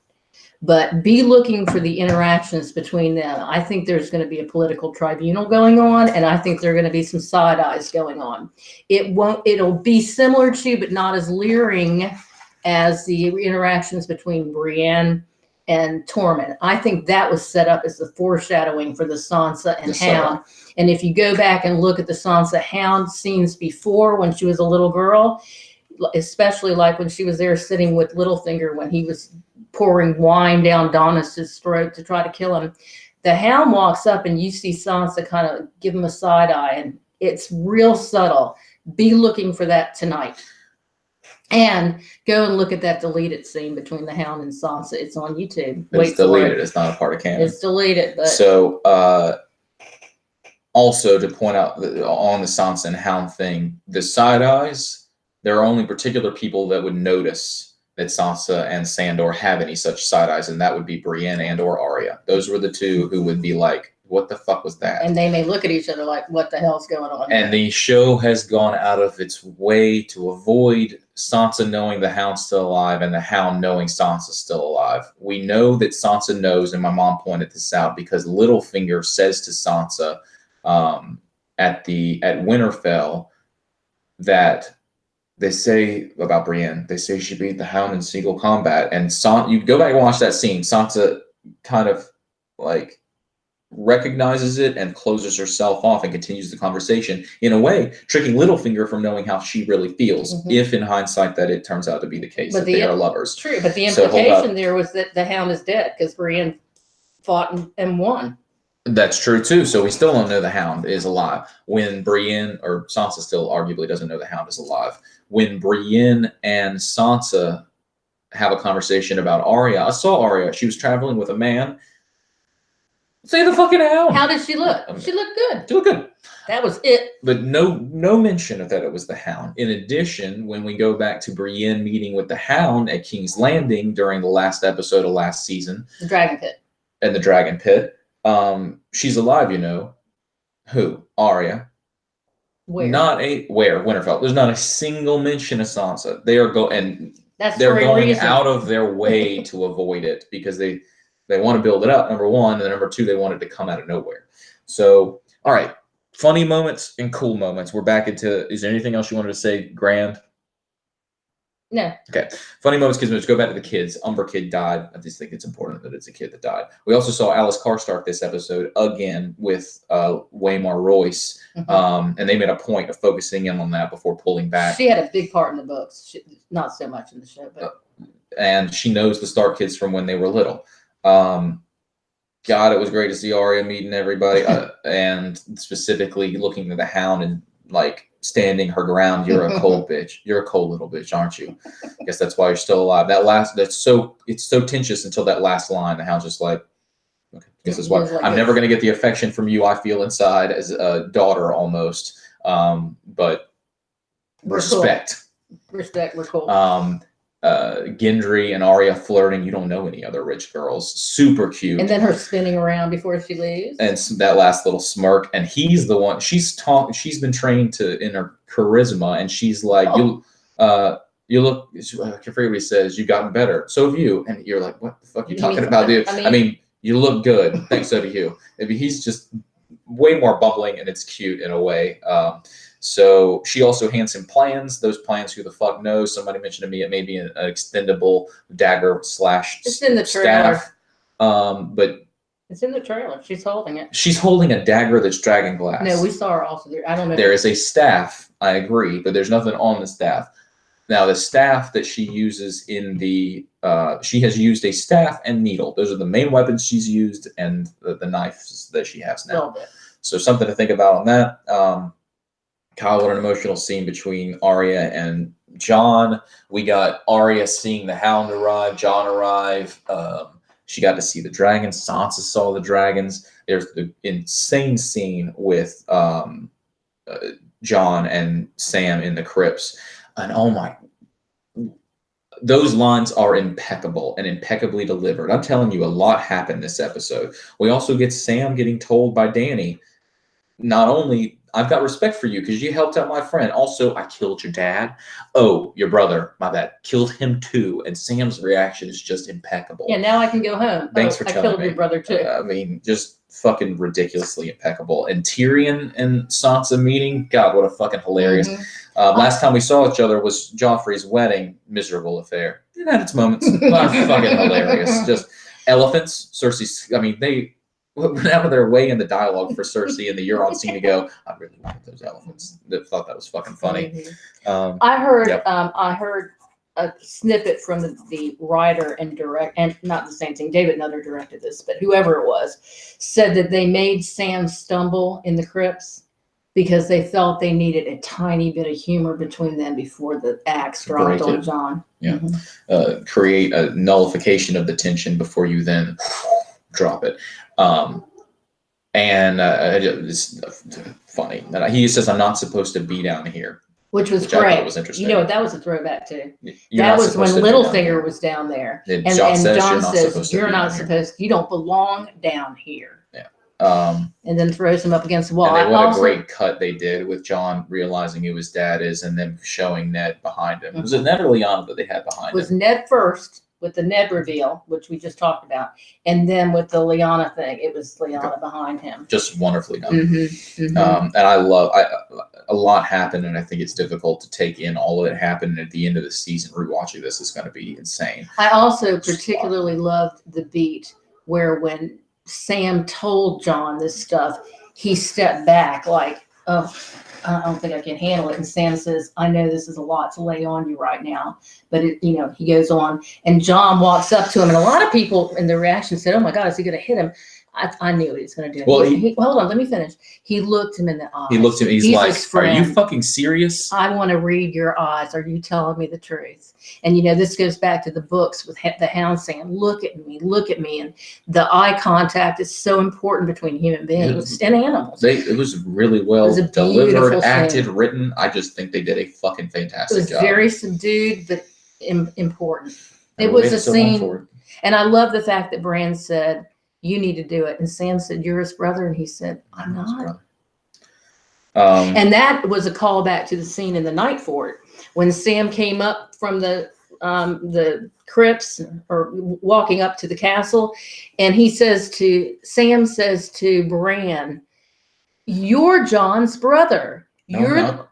But be looking for the interactions between them. I think there's going to be a political tribunal going on, and I think there are going to be some side eyes going on. It'll be similar to, but not as leering as the interactions between Brienne and Tormund. I think that was set up as the foreshadowing for the Sansa and Hound. And if you go back and look at the Sansa Hound scenes before, when she was a little girl, especially like when she was there sitting with Littlefinger when he was pouring wine down Donna's throat to try to kill him, the Hound walks up and you see Sansa kind of give him a side eye, and it's real subtle. Be looking for that tonight. And go and look at that deleted scene between the Hound and Sansa. It's on YouTube. It's deleted. It's not a part of canon. It's deleted. But so, also to point out on the Sansa and Hound thing, the side eyes, there are only particular people that would notice that Sansa and Sandor have any such side eyes, and that would be Brienne and or Arya. Those were the two who would be like, what the fuck was that? And they may look at each other like, what the hell's going on? And the show has gone out of its way to avoid Sansa knowing the Hound's still alive and the Hound knowing Sansa's still alive. We know that Sansa knows, and my mom pointed this out, because Littlefinger says to Sansa at Winterfell that they say about Brienne, they say she beat the Hound in single combat. And you go back and watch that scene, Sansa kind of like recognizes it and closes herself off and continues the conversation, in a way tricking Littlefinger from knowing how she really feels, if in hindsight that it turns out to be the case, but that they are lovers. True, but the implication there was that the Hound is dead because Brienne fought and won. That's true too. So we still don't know the Hound is alive. When Brienne, or Sansa still arguably doesn't know the Hound is alive. When Brienne and Sansa have a conversation about Arya, I saw Arya. She was traveling with a man. Say the fucking Hound. How did she look? She looked good. She looked good. That was it. But no mention of that it was the Hound. In addition, when we go back to Brienne meeting with the Hound at King's Landing during the last episode of last season. The Dragon Pit. And the Dragon Pit. She's alive, you know. Who? Arya. Where? Where? Winterfell. There's not a single mention of Sansa. They are going out of their way to avoid it because they want to build it up, number one, and then number two, they want it to come out of nowhere. So, all right, funny moments and cool moments. We're back into. Is there anything else you wanted to say, Grand? No. Okay. Funny moments, kids. Let's go back to the kids. Umber kid died. I just think it's important that it's a kid that died. We also saw Alice Karstark this episode again with Waymar Royce, and they made a point of focusing in on that before pulling back. She had a big part in the books, not so much in the show, but and she knows the Stark kids from when they were little. God, it was great to see Arya meeting everybody, and specifically looking at the Hound and like standing her ground. You're a cold bitch. You're a cold little bitch, aren't you? I guess that's why you're still alive. It's so tensious until that last line. The Hound's just like, okay, this is why I'm never going to get the affection from you I feel inside as a daughter almost. But respect. Cool. Respect, we're cool. Gendry and Arya flirting. You don't know any other rich girls. Super cute. And then her spinning around before she leaves. And that last little smirk. And he's the one. She's been trained in her charisma, and she's like, you look. I forget what he says. You've gotten better. So have you. And you're like, what the fuck are you talking about, dude? I mean, you look good. Thanks. So do you. I mean, he's just way more bumbling, and it's cute in a way. So she also hands him plans. Those plans, who the fuck knows? Somebody mentioned to me it may be an extendable dagger / It's in the staff. But it's in the trailer. She's holding it. She's holding a dagger that's dragon glass. No, we saw her also there. I don't know. There is a staff. I agree, but there's nothing on the staff. Now, the staff that she uses in the she has used a staff and needle. Those are the main weapons she's used, and the knives that she has now. So something to think about on that. Kyle, what an emotional scene between Arya and Jon. We got Arya seeing the Hound arrive, Jon arrive. She got to see the dragons. Sansa saw the dragons. There's the insane scene with Jon and Sam in the crypts. And oh my, those lines are impeccable and impeccably delivered. I'm telling you, a lot happened this episode. We also get Sam getting told by Dany, not only, I've got respect for you because you helped out my friend. Also, I killed your dad. Oh, your brother, my bad. Killed him too. And Sam's reaction is just impeccable. Yeah, now I can go home. Thanks for telling me. I killed your brother too. I mean, just fucking ridiculously impeccable. And Tyrion and Sansa meeting, God, what a fucking hilarious. Last time we saw each other was Joffrey's wedding. Miserable affair. It had its moments. Fucking hilarious. Just elephants. Cersei, I mean, they went out of their way in the dialogue for Cersei and the Euron scene to go, I really wanted those elephants. I thought that was fucking funny. I heard a snippet from the writer and not the same thing. David Nutter directed this, but whoever it was said that they made Sam stumble in the crypts because they felt they needed a tiny bit of humor between them before the axe dropped on Jon. Yeah. Create a nullification of the tension before you then drop it. It's funny. He says, I'm not supposed to be down here. Which was great. I thought was interesting. You know, that was a throwback too. That was when Littlefinger was down there. And Jon says, you're not supposed, you don't belong down here. Yeah. And then throws him up against the wall. And what a great cut they did with Jon realizing who his dad is and then showing Ned behind him. Was it Ned or Lyanna that they had behind him? It was Ned first with the Ned reveal, which we just talked about. And then with the Lyanna thing, it was Lyanna behind him. Just wonderfully done. And I love, a lot happened, and I think it's difficult to take in all of it happened. At the end of the season, rewatching this is going to be insane. I also particularly loved the beat where when Sam told Jon this stuff, he stepped back like, oh, I don't think I can handle it. And Sam says, I know this is a lot to lay on you right now. But, he goes on. And Jon walks up to him. And a lot of people in the reaction said, oh, my God, is he going to hit him? I knew what he was going to do. Well, hold on, let me finish. He looked him in the eyes. He looked at me. He's like, are you fucking serious? I want to read your eyes. Are you telling me the truth? And, this goes back to the books with the Hound saying, look at me. And the eye contact is so important between human beings and animals. It was really well delivered, acted, written. I just think they did a fucking fantastic job. It was very subdued, but important. It was a scene. And I love the fact that Bran said, you need to do it. And Sam said, you're his brother. And he said, I'm not. And that was a callback to the scene in the Night Fort when Sam came up from the crypts or walking up to the castle. And Sam says to Bran, you're Jon's brother. You're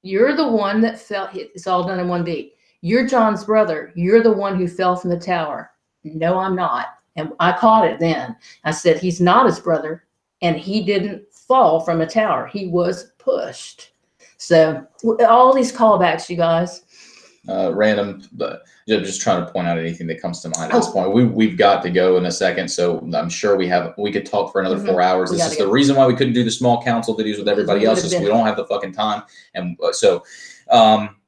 the one that fell. It's all done in one beat. You're Jon's brother. You're the one who fell from the tower. No, I'm not. And I caught it then. I said, he's not his brother, and he didn't fall from a tower. He was pushed. So all these callbacks, you guys. Random, but just trying to point out anything that comes to mind at this point. We've got to go in a second, so I'm sure we could talk for another 4 hours. This is the reason why we couldn't do the small council videos with everybody else is we don't have the fucking time. And so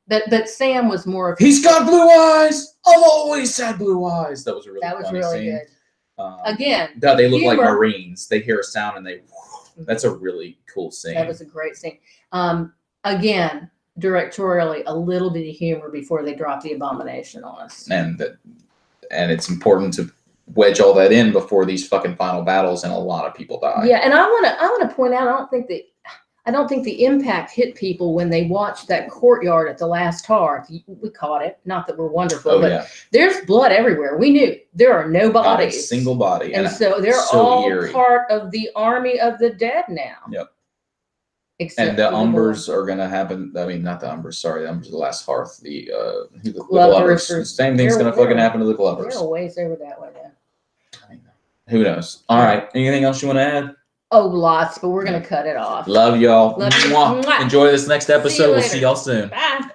But Sam was more of he's got blue eyes. I've always had blue eyes. That was a really funny scene. Good. Again, they look like Marines. They hear a sound and that's a really cool scene. That was a great scene. Again, directorially, a little bit of humor before they drop the abomination on us. And it's important to wedge all that in before these fucking final battles, and a lot of people die. Yeah, and I want to point out, I don't think the impact hit people when they watched that courtyard at the last hearth. We caught it. Not that we're wonderful, but there's blood everywhere. We knew there are no bodies. Not a single body. And so they're all part of the army of the dead now. Yep. Except and the Umbers are going to happen. I mean, not the Umbers. Sorry, the Umbers are the last hearth. The Glovers. The same thing's going to fucking happen to the Glovers. They're a ways over that way, though. Who knows? All right. Anything else you want to add? Oh, lots, but we're going to cut it off. Love y'all. Love you. Enjoy this next episode. We'll see y'all soon. Bye.